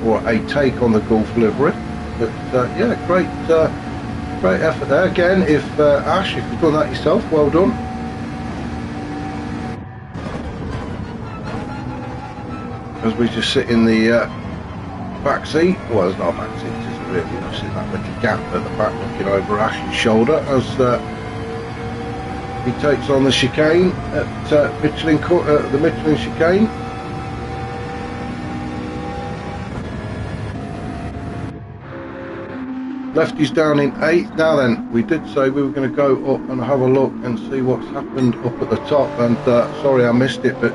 Speaker 1: or a take on the Golf livery. But yeah, great. Great effort there. Again, if Ash, if you've done that yourself, well done. As we just sit in the back seat, well, there's not a back seat, it's really, you know, sit that little gap at the back looking over Ash's shoulder as he takes on the chicane at the Michelin chicane. Lefty's down in 8th. Now then, we did say we were going to go up and have a look and see what's happened up at the top, and sorry I missed it, but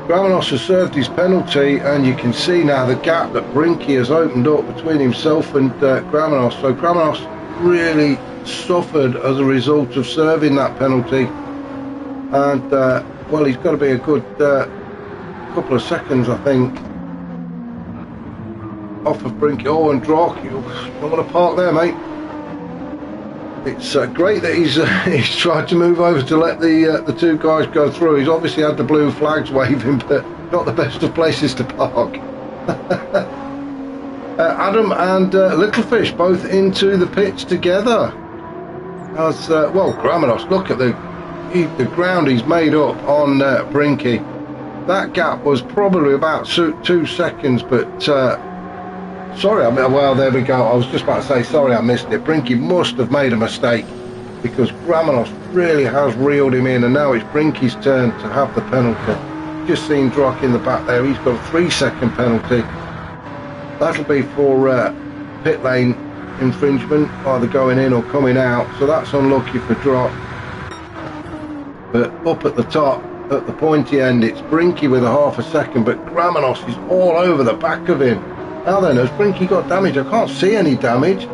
Speaker 1: Gramenos has served his penalty, and you can see now the gap that Brinky has opened up between himself and Gramenos. So Gramenos really suffered as a result of serving that penalty, and well, he's got to be a good couple of seconds, I think, off of Brinky. Oh, and Drock, you don't want to park there, mate. It's great that he's tried to move over to let the two guys go through. He's obviously had the blue flags waving, but not the best of places to park. Adam and Little Fish both into the pits together. as well. Gramenos, look at the ground he's made up on Brinky. That gap was probably about 2 seconds, but sorry, well, there we go. I was just about to say, sorry I missed it. Brinky must have made a mistake, because Gramenos really has reeled him in, and now it's Brinky's turn to have the penalty. Just seen Drock in the back there. He's got a 3-second penalty. That'll be for pit lane infringement, either going in or coming out, so that's unlucky for Drock. But up at the top, at the pointy end, it's Brinky with a half a second, but Gramenos is all over the back of him. Now then, has Brinky got damage? I can't see any damage.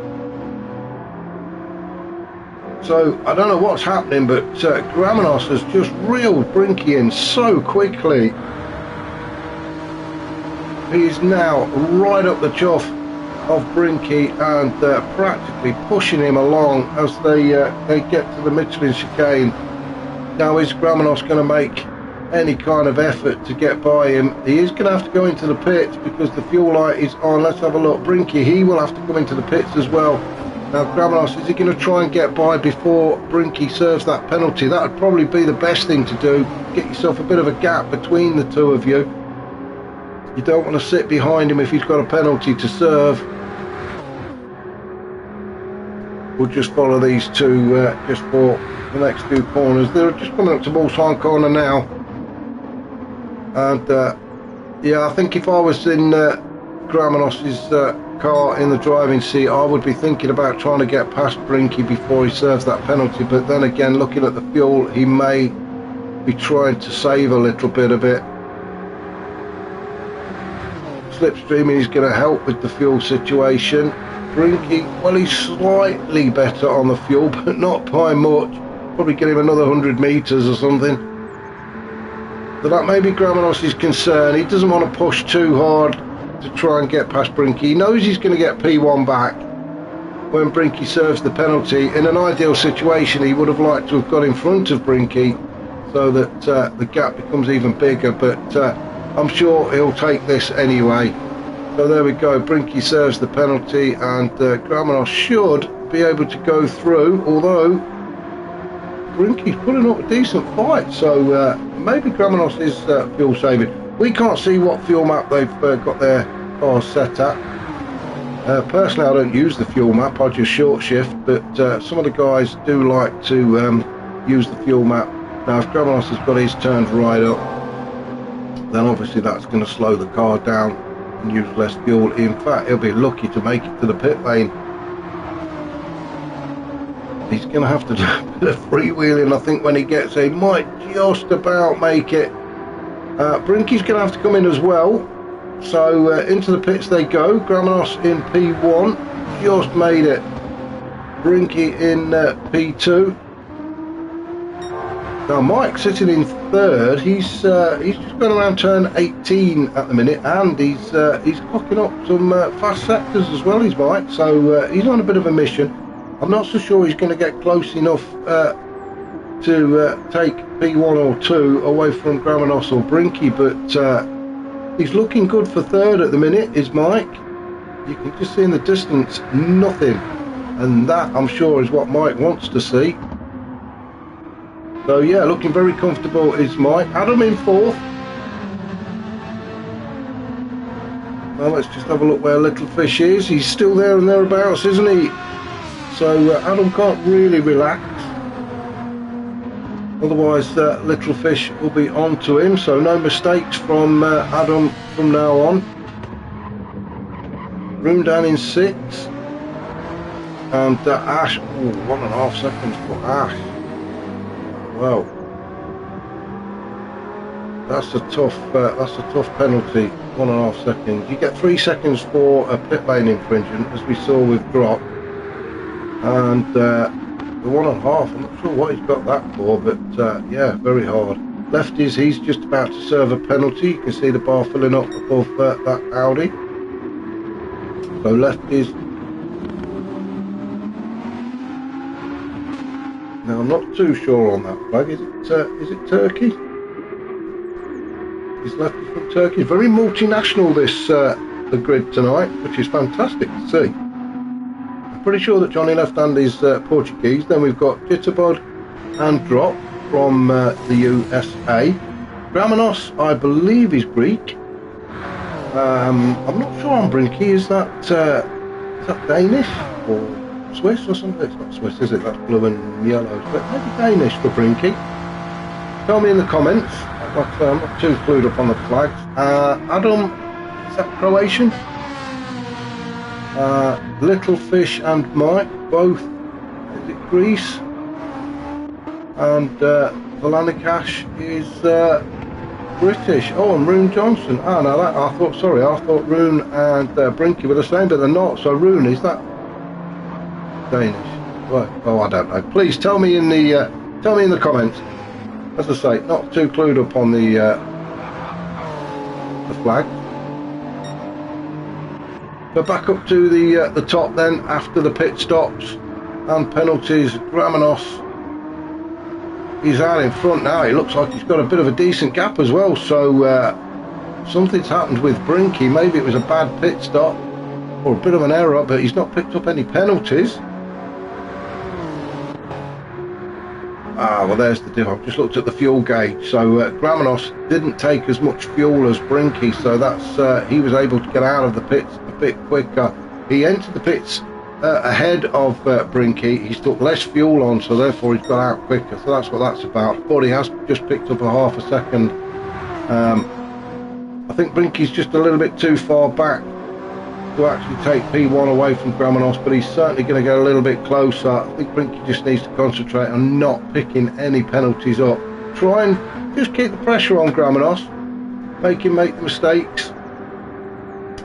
Speaker 1: So I don't know what's happening, but Gramenos has just reeled Brinky in so quickly. He's now right up the chuff of Brinky and practically pushing him along as they get to the Michelin chicane. Now, is Gramenos going to make any kind of effort to get by him? He is going to have to go into the pits because the fuel light is on. Let's have a look. Brinky, he will have to come into the pits as well. Now, Gramenos, is he going to try and get by before Brinky serves that penalty? That would probably be the best thing to do. Get yourself a bit of a gap between the two of you. You don't want to sit behind him if he's got a penalty to serve. We'll just follow these two just for the next few corners. They're just coming up to Bullshine Corner now. And yeah, I think if I was in Gramenos's car in the driving seat, I would be thinking about trying to get past Brinky before he serves that penalty. But then again, looking at the fuel, he may be trying to save a little bit of it. Slipstreaming is going to help with the fuel situation. Brinky, well, he's slightly better on the fuel, but not by much. Probably get him another 100 metres or something. So that may be Gramenos' concern. He doesn't want to push too hard to try and get past Brinky. He knows he's going to get P1 back when Brinky serves the penalty. In an ideal situation, he would have liked to have got in front of Brinky so that the gap becomes even bigger, but I'm sure he'll take this anyway. So there we go, Brinky serves the penalty, and Gramenos should be able to go through, although Brinky's putting up a decent fight, so maybe Gramenos is fuel saving. We can't see what fuel map they've got their cars set at. Personally, I don't use the fuel map, I just short shift, but some of the guys do like to use the fuel map. Now, if Gramenos has got his turned right up, then obviously that's going to slow the car down and use less fuel. In fact, he'll be lucky to make it to the pit lane. He's going to have to do a bit of freewheeling, I think, when he gets there. He might just about make it. Brinky's going to have to come in as well. So into the pits they go. Gramenos in P1, just made it. Brinky in P2. Now Mike sitting in third. He's just going around turn 18 at the minute, and he's clocking up some fast sectors as well. He's Mike, so he's on a bit of a mission. I'm not so sure he's going to get close enough to take P1 or 2 away from Gramenos or Brinky, but he's looking good for third at the minute, is Mike. You can just see in the distance nothing, and that, I'm sure, is what Mike wants to see. So yeah, looking very comfortable is Mike. Adam in fourth. Well, let's just have a look where Little Fish is. He's still there and thereabouts, isn't he? So Adam can't really relax. Otherwise, Little Fish will be on to him. So no mistakes from Adam from now on. Room down in 6. And Ash, 1.5 seconds for Ash. Well, that's a tough penalty. 1.5 seconds. You get 3 seconds for a pit lane infringement, as we saw with Drop, and the 1.5. I'm not sure what he's got that for, but yeah, very hard. Lefties, he's just about to serve a penalty. You can see the bar filling up above that Audi. So lefties. Now, I'm not too sure on that flag. Is it Turkey? Is lefties from Turkey? Very multinational, this the grid tonight, which is fantastic to see. pretty sure that Johnny Left Hand is Portuguese. Then we've got Jitterbug and Drop from the USA. Gramenos, I believe, is Greek. I'm not sure on Brinky. Is that Danish or Swiss or something? It's not Swiss, is it? That's blue and yellow. But maybe Danish for Brinky. Tell me in the comments. Like I say, I'm not too clued up on the flags. Adam, is that Croatian? Little Fish and Mike, both, is it Greece? And Valanikash is British. Oh, and Rune Johnson. Oh no, that I thought Rune and Brinky were the same, but they're not. So Rune, is that Danish? Right. Oh, I don't know. Please tell me in the comments. As I say, not too clued up on the flag. But back up to the top then, after the pit stops and penalties. Gramenos, he's out in front now. It looks like he's got a bit of a decent gap as well. So something's happened with Brinky. Maybe it was a bad pit stop or a bit of an error, but he's not picked up any penalties. Well, there's the deal. I've just looked at the fuel gauge. So Gramenos didn't take as much fuel as Brinky, so that's he was able to get out of the pits a bit quicker. He entered the pits ahead of Brinky. He's took less fuel on, so therefore he's got out quicker. So that's what that's about. But he has just picked up a half a second. I think Brinky's just a little bit too far back to actually take P1 away from Gramenos, but he's certainly going to get a little bit closer. I think Brinky just needs to concentrate on not picking any penalties up. Try and just keep the pressure on Gramenos, make him make the mistakes.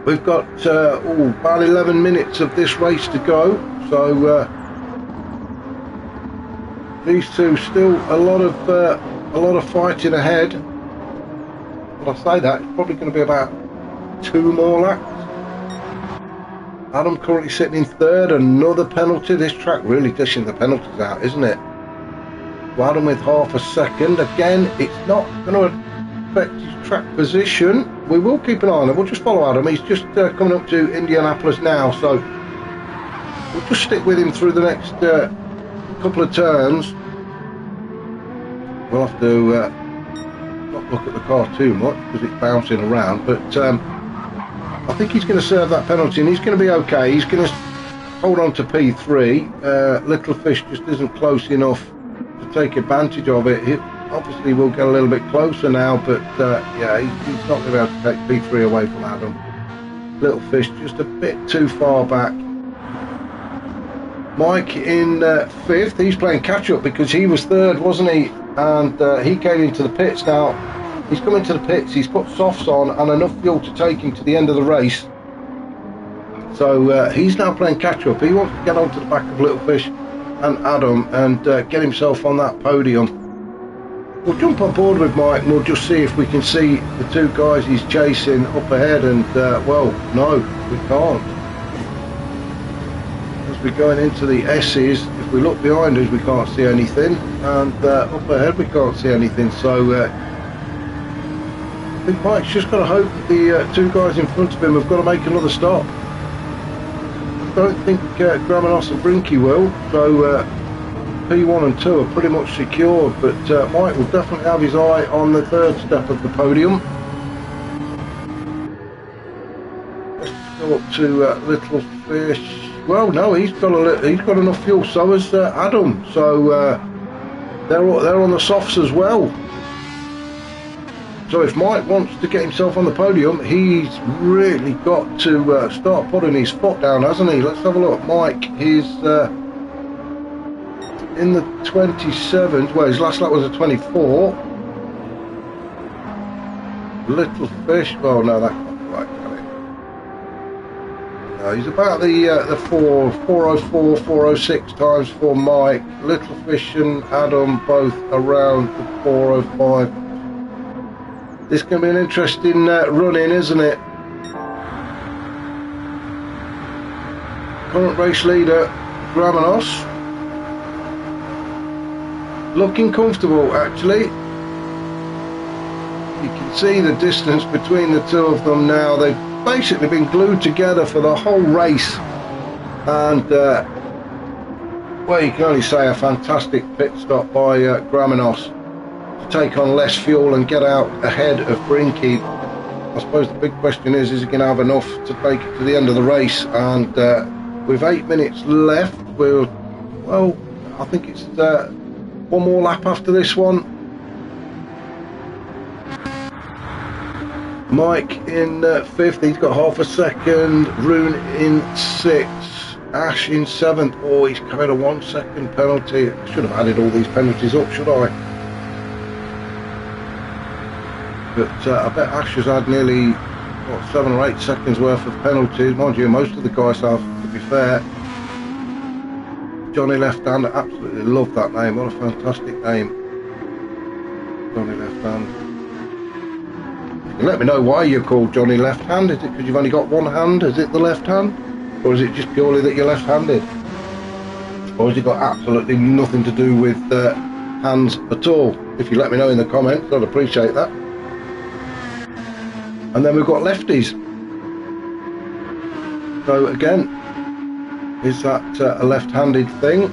Speaker 1: We've got about 11 minutes of this race to go, so these two still a lot of fighting ahead. But I say that it's probably going to be about 2 more laps. Adam currently sitting in third. Another penalty. This track really dishing the penalties out, isn't it? Adam with half a second. Again, it's not going to affect his track position. We will keep an eye on him. We'll just follow Adam. He's just coming up to Indianapolis now, so we'll just stick with him through the next couple of turns. We'll have to not look at the car too much because it's bouncing around, but I think he's going to serve that penalty and he's going to be okay. He's going to hold on to P3. Little Fish just isn't close enough to take advantage of it. He obviously will get a little bit closer now, but yeah, he's not going to be able to take P3 away from Adam. Little Fish just a bit too far back. Mike in 5th. He's playing catch up because he was 3rd, wasn't he? And he came into the pits now. He's come into the pits, he's put softs on and enough fuel to take him to the end of the race. So he's now playing catch up. He wants to get onto the back of Little Fish and Adam and get himself on that podium. We'll jump on board with Mike and we'll just see if we can see the 2 guys he's chasing up ahead, and well, no, we can't. As we're going into the S's, if we look behind us we can't see anything, and up ahead we can't see anything, so I think Mike's just got to hope that the 2 guys in front of him have got to make another stop. I don't think Gramenos and Brinky will, so P1 and 2 are pretty much secured, but Mike will definitely have his eye on the 3rd step of the podium. Let's go up to Little Fish. Well, no, he's got enough fuel, so has Adam, so they're on the softs as well. So if Mike wants to get himself on the podium, he's really got to start putting his foot down, hasn't he? Let's have a look. Mike is in the 27s. Well, his last lap was a 24. Little Fish. Well, no, that can't be right, can it? No, he's about the 404, 406 times for Mike. Little Fish and Adam both around the 405. This can be an interesting run-in, isn't it? Current race leader, Gramenos. Looking comfortable, actually. You can see the distance between the 2 of them now. They've basically been glued together for the whole race. And well, you can only say a fantastic pit stop by Gramenos to take on less fuel and get out ahead of Brinky. I suppose the big question is he going to have enough to take it to the end of the race? And with 8 minutes left, well, I think it's one more lap after this one. Mike in 5th, he's got half a second. Rune in 6th. Ash in 7th. Oh, he's carried a 1 second penalty. I should have added all these penalties up, should I? But I bet Ash has had nearly, what, 7 or 8 seconds worth of penalties. Mind you, most of the guys have, to be fair. Johnny Left Hand, I absolutely love that name. What a fantastic name. Johnny Left Hand. You can let me know why you're called Johnny Left Hand. Is it because you've only got one hand? Is it the left hand? Or is it just purely that you're left-handed? Or has it got absolutely nothing to do with hands at all? If you let me know in the comments, I'd appreciate that. And then we've got lefties. So again, is that a left-handed thing?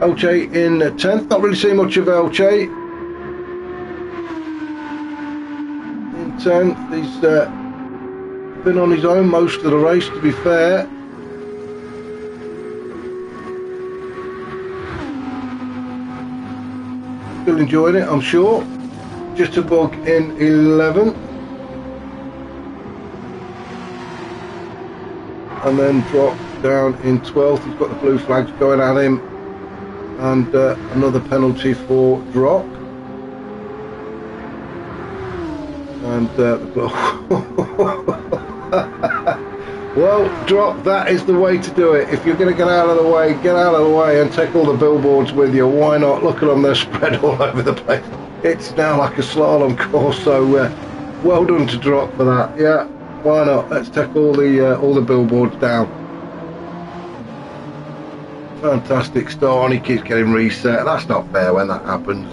Speaker 1: Elche in 10th. Not really seen much of Elche. In 10th, he's been on his own most of the race, to be fair. Still enjoying it, I'm sure. Jitterbug in 11th. And then dropped down in 12th. He's got the blue flags going at him. And another penalty for drop. And well, drop, that is the way to do it. If you're going to get out of the way, get out of the way and take all the billboards with you. Why not? Look at them, they're spread all over the place. It's now like a slalom course, so well done to drop for that. Yeah, why not? Let's take all the billboards down. Fantastic start, and he keeps getting reset. That's not fair when that happens.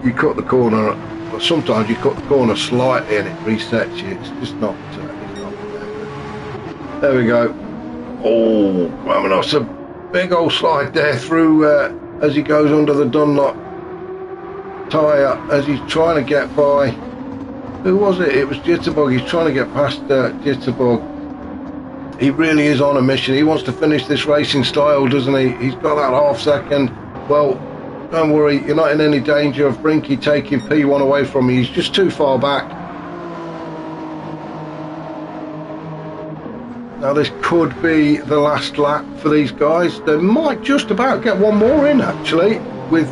Speaker 1: You cut the corner, but sometimes you cut the corner slightly and it resets you. It's just not fair. There we go. Oh, Gramenos, a big old slide there through as he goes under the Dunlop tyre as he's trying to get by. Who was it? It was Jitterbug. He's trying to get past Jitterbug. He really is on a mission. He wants to finish this racing style, doesn't he? He's got that half second. Well, don't worry, you're not in any danger of Brinky taking P1 away from you. He's just too far back. Now this could be the last lap for these guys. They might just about get one more in, actually, with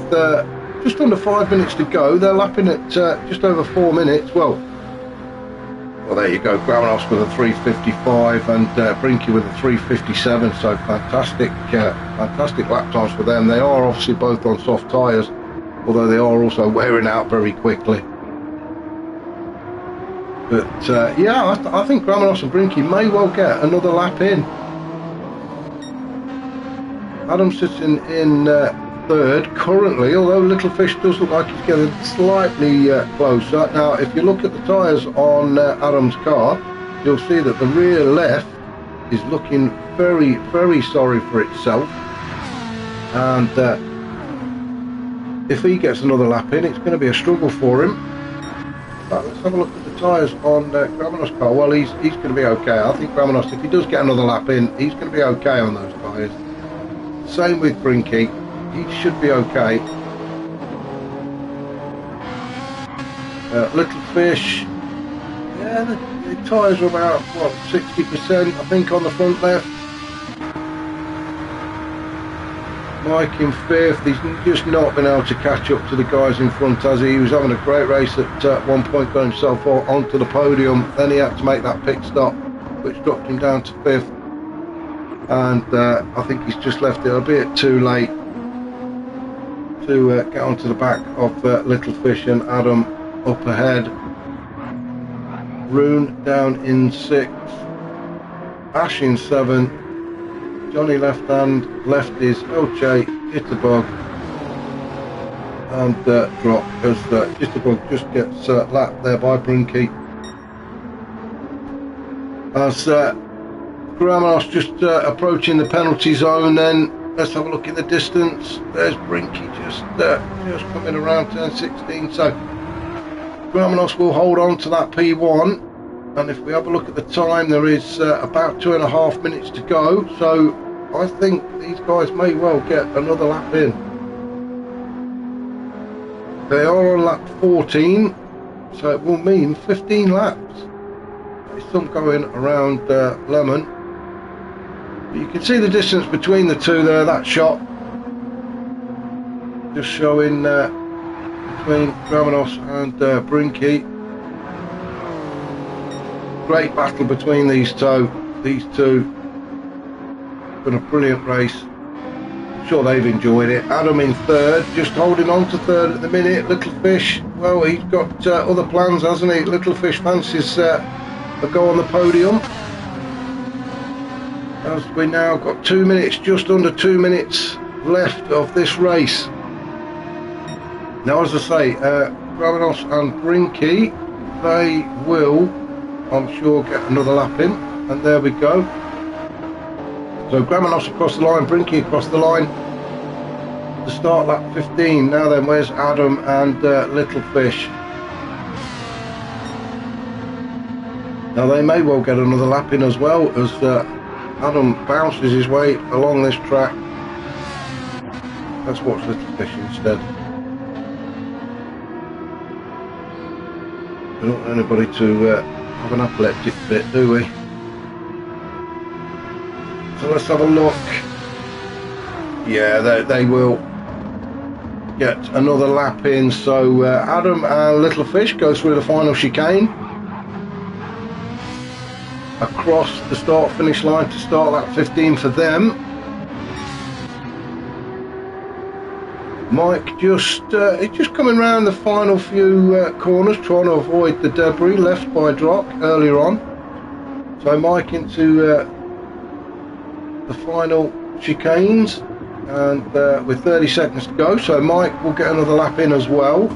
Speaker 1: just under 5 minutes to go. They're lapping at just over 4 minutes. Well, there you go. Gramenos with a 3:55 and Brinky with a 3:57. So fantastic, fantastic lap times for them. They are obviously both on soft tyres, although they are also wearing out very quickly. But yeah, I think Gramenos and Brinky may well get another lap in. Adam sits in 3rd currently, although Little Fish does look like he's getting slightly closer. Now, if you look at the tyres on Adam's car, you'll see that the rear left is looking very, very sorry for itself. And if he gets another lap in, it's going to be a struggle for him. But let's have a look at the tyres on Gramenos' car. Well, he's going to be okay. I think Gramenos, if he does get another lap in, he's going to be okay on those tyres. Same with Brinky. He should be okay. Little Fish, yeah, the tyres are about, what, 60%, I think, on the front left. Mike in 5th, he's just not been able to catch up to the guys in front, as he was having a great race at one point, got himself onto the podium. Then he had to make that pit stop, which dropped him down to 5th. And I think he's just left it a bit too late to get onto the back of Little Fish and Adam up ahead. Rune down in 6th, Ash in 7th, Johnny Left Hand, lefties, Elche, Jitterbug, and drop, because Jitterbug just gets lapped there by Brinky. As Gramanos just approaching the penalty zone, then let's have a look in the distance. There's Brinky just coming around turn 16. So Gramanos will hold on to that P1. And if we have a look at the time, there is about 2.5 minutes to go. So I think these guys may well get another lap in. They are on lap 14, so it will mean 15 laps. There's some going around Lemon. But you can see the distance between the two there, that shot. Just showing between Gramanos and Brinky. Great battle between these two. Been a brilliant race. I'm sure they've enjoyed it. Adam in third, just holding on to third at the minute. Little Fish, well, he's got other plans, hasn't he? Little Fish fancies a go on the podium. As we now got 2 minutes, just under 2 minutes left of this race. Now, as I say, Gramanos and Brinky, they will, I'm sure, get another lap in, and there we go. So Gramanos across the line, Brinky across the line to start lap 15. Now then, where's Adam and Little Fish? Now they may well get another lap in as well, as Adam bounces his way along this track. Let's watch Little Fish instead. We don't want anybody to have an epileptic fit, do we? So let's have a look. Yeah, they will get another lap in. So Adam and Little Fish go through the final chicane across the start finish line to start lap 15 for them. Mike he's just coming around the final few corners, trying to avoid the debris left by Drock earlier on. So Mike into the final chicanes, and with 30 seconds to go, so Mike will get another lap in as well.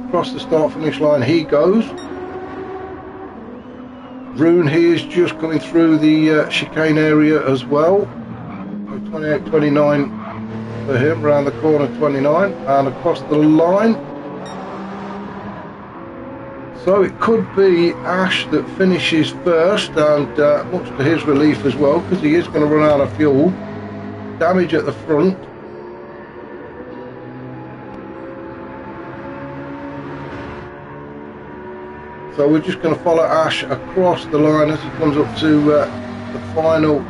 Speaker 1: Across the start finish line he goes. Rune, he is just coming through the chicane area as well. 28-29 for him, around the corner 29, and across the line. So it could be Ash that finishes first, and much to his relief as well, because he is going to run out of fuel. Damage at the front. So we're just going to follow Ash across the line as he comes up to the final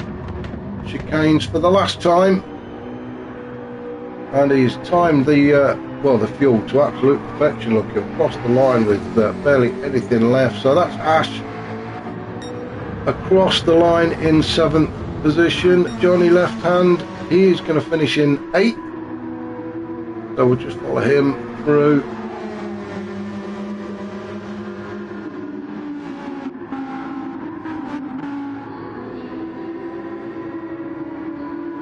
Speaker 1: chicanes for the last time. And he's timed the fuel to absolute perfection, looking across the line with barely anything left. So that's Ash across the line in 7th position. Johnny Left Hand, he is going to finish in 8th. So we'll just follow him through.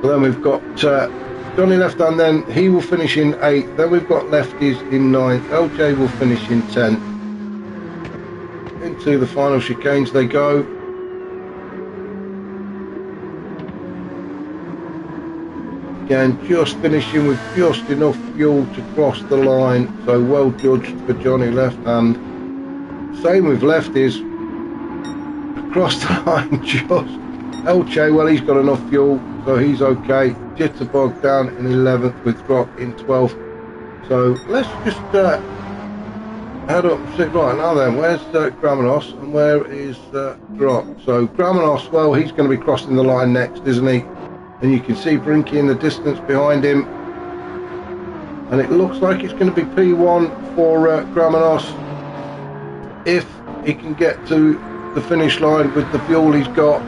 Speaker 1: So then we've got Johnny Left Hand, then he will finish in 8th. Then we've got Lefties in 9th. LJ will finish in 10th. Into the final chicanes they go. Again, just finishing with just enough fuel to cross the line. So well judged for Johnny Left Hand. Same with Lefties. Across the line just. LJ, well, he's got enough fuel, so he's okay. Jitterbug down in 11th with Drock in 12th. So let's just head up and sit right now then. Where's Gramanos and where is Drock? So Gramanos, well, he's going to be crossing the line next, isn't he? And you can see Brinky in the distance behind him. And it looks like it's going to be P1 for Gramanos if he can get to the finish line with the fuel he's got.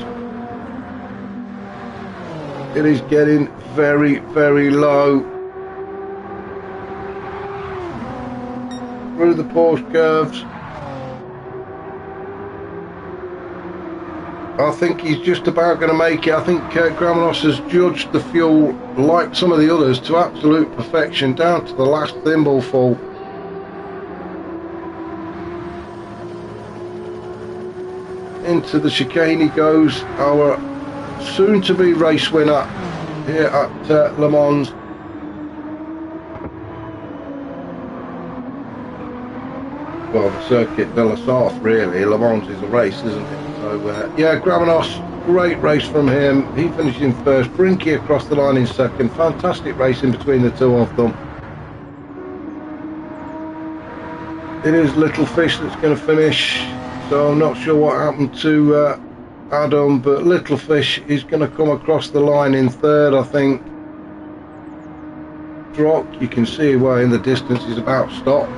Speaker 1: It is getting very, very low. Through the Porsche curves. I think he's just about going to make it. I think Gramanos has judged the fuel, like some of the others, to absolute perfection, down to the last thimbleful. into the chicane goes, our soon-to-be race winner here at Le Mans. Well, the Circuit de la Sarthe, really. Le Mans is a race, isn't it? So, yeah, Gramenos, great race from him. He finished in first. Brinky across the line in second. Fantastic race in between the two of them. It is Little Fish that's going to finish, so I'm not sure what happened to Adam, but Little Fish is going to come across the line in third, I think. Drock, you can see away in the distance, is about stopped.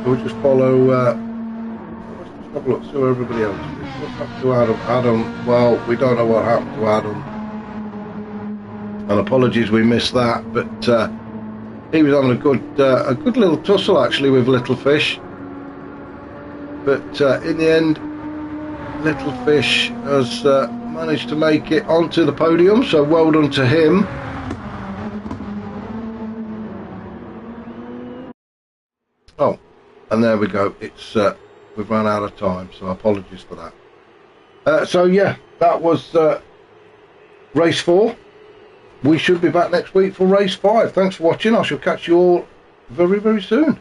Speaker 1: We'll just follow, let's just have a look, see where everybody else is. What's happened to Adam? Adam, well, we don't know what happened to Adam. And apologies we missed that, but he was having a good little tussle actually with Little Fish. But in the end, Little Fish has managed to make it onto the podium, so well done to him. Oh. And there we go, it's we've run out of time, so apologies for that. So yeah, that was race 4. We should be back next week for race 5. Thanks for watching. I shall catch you all very, very soon.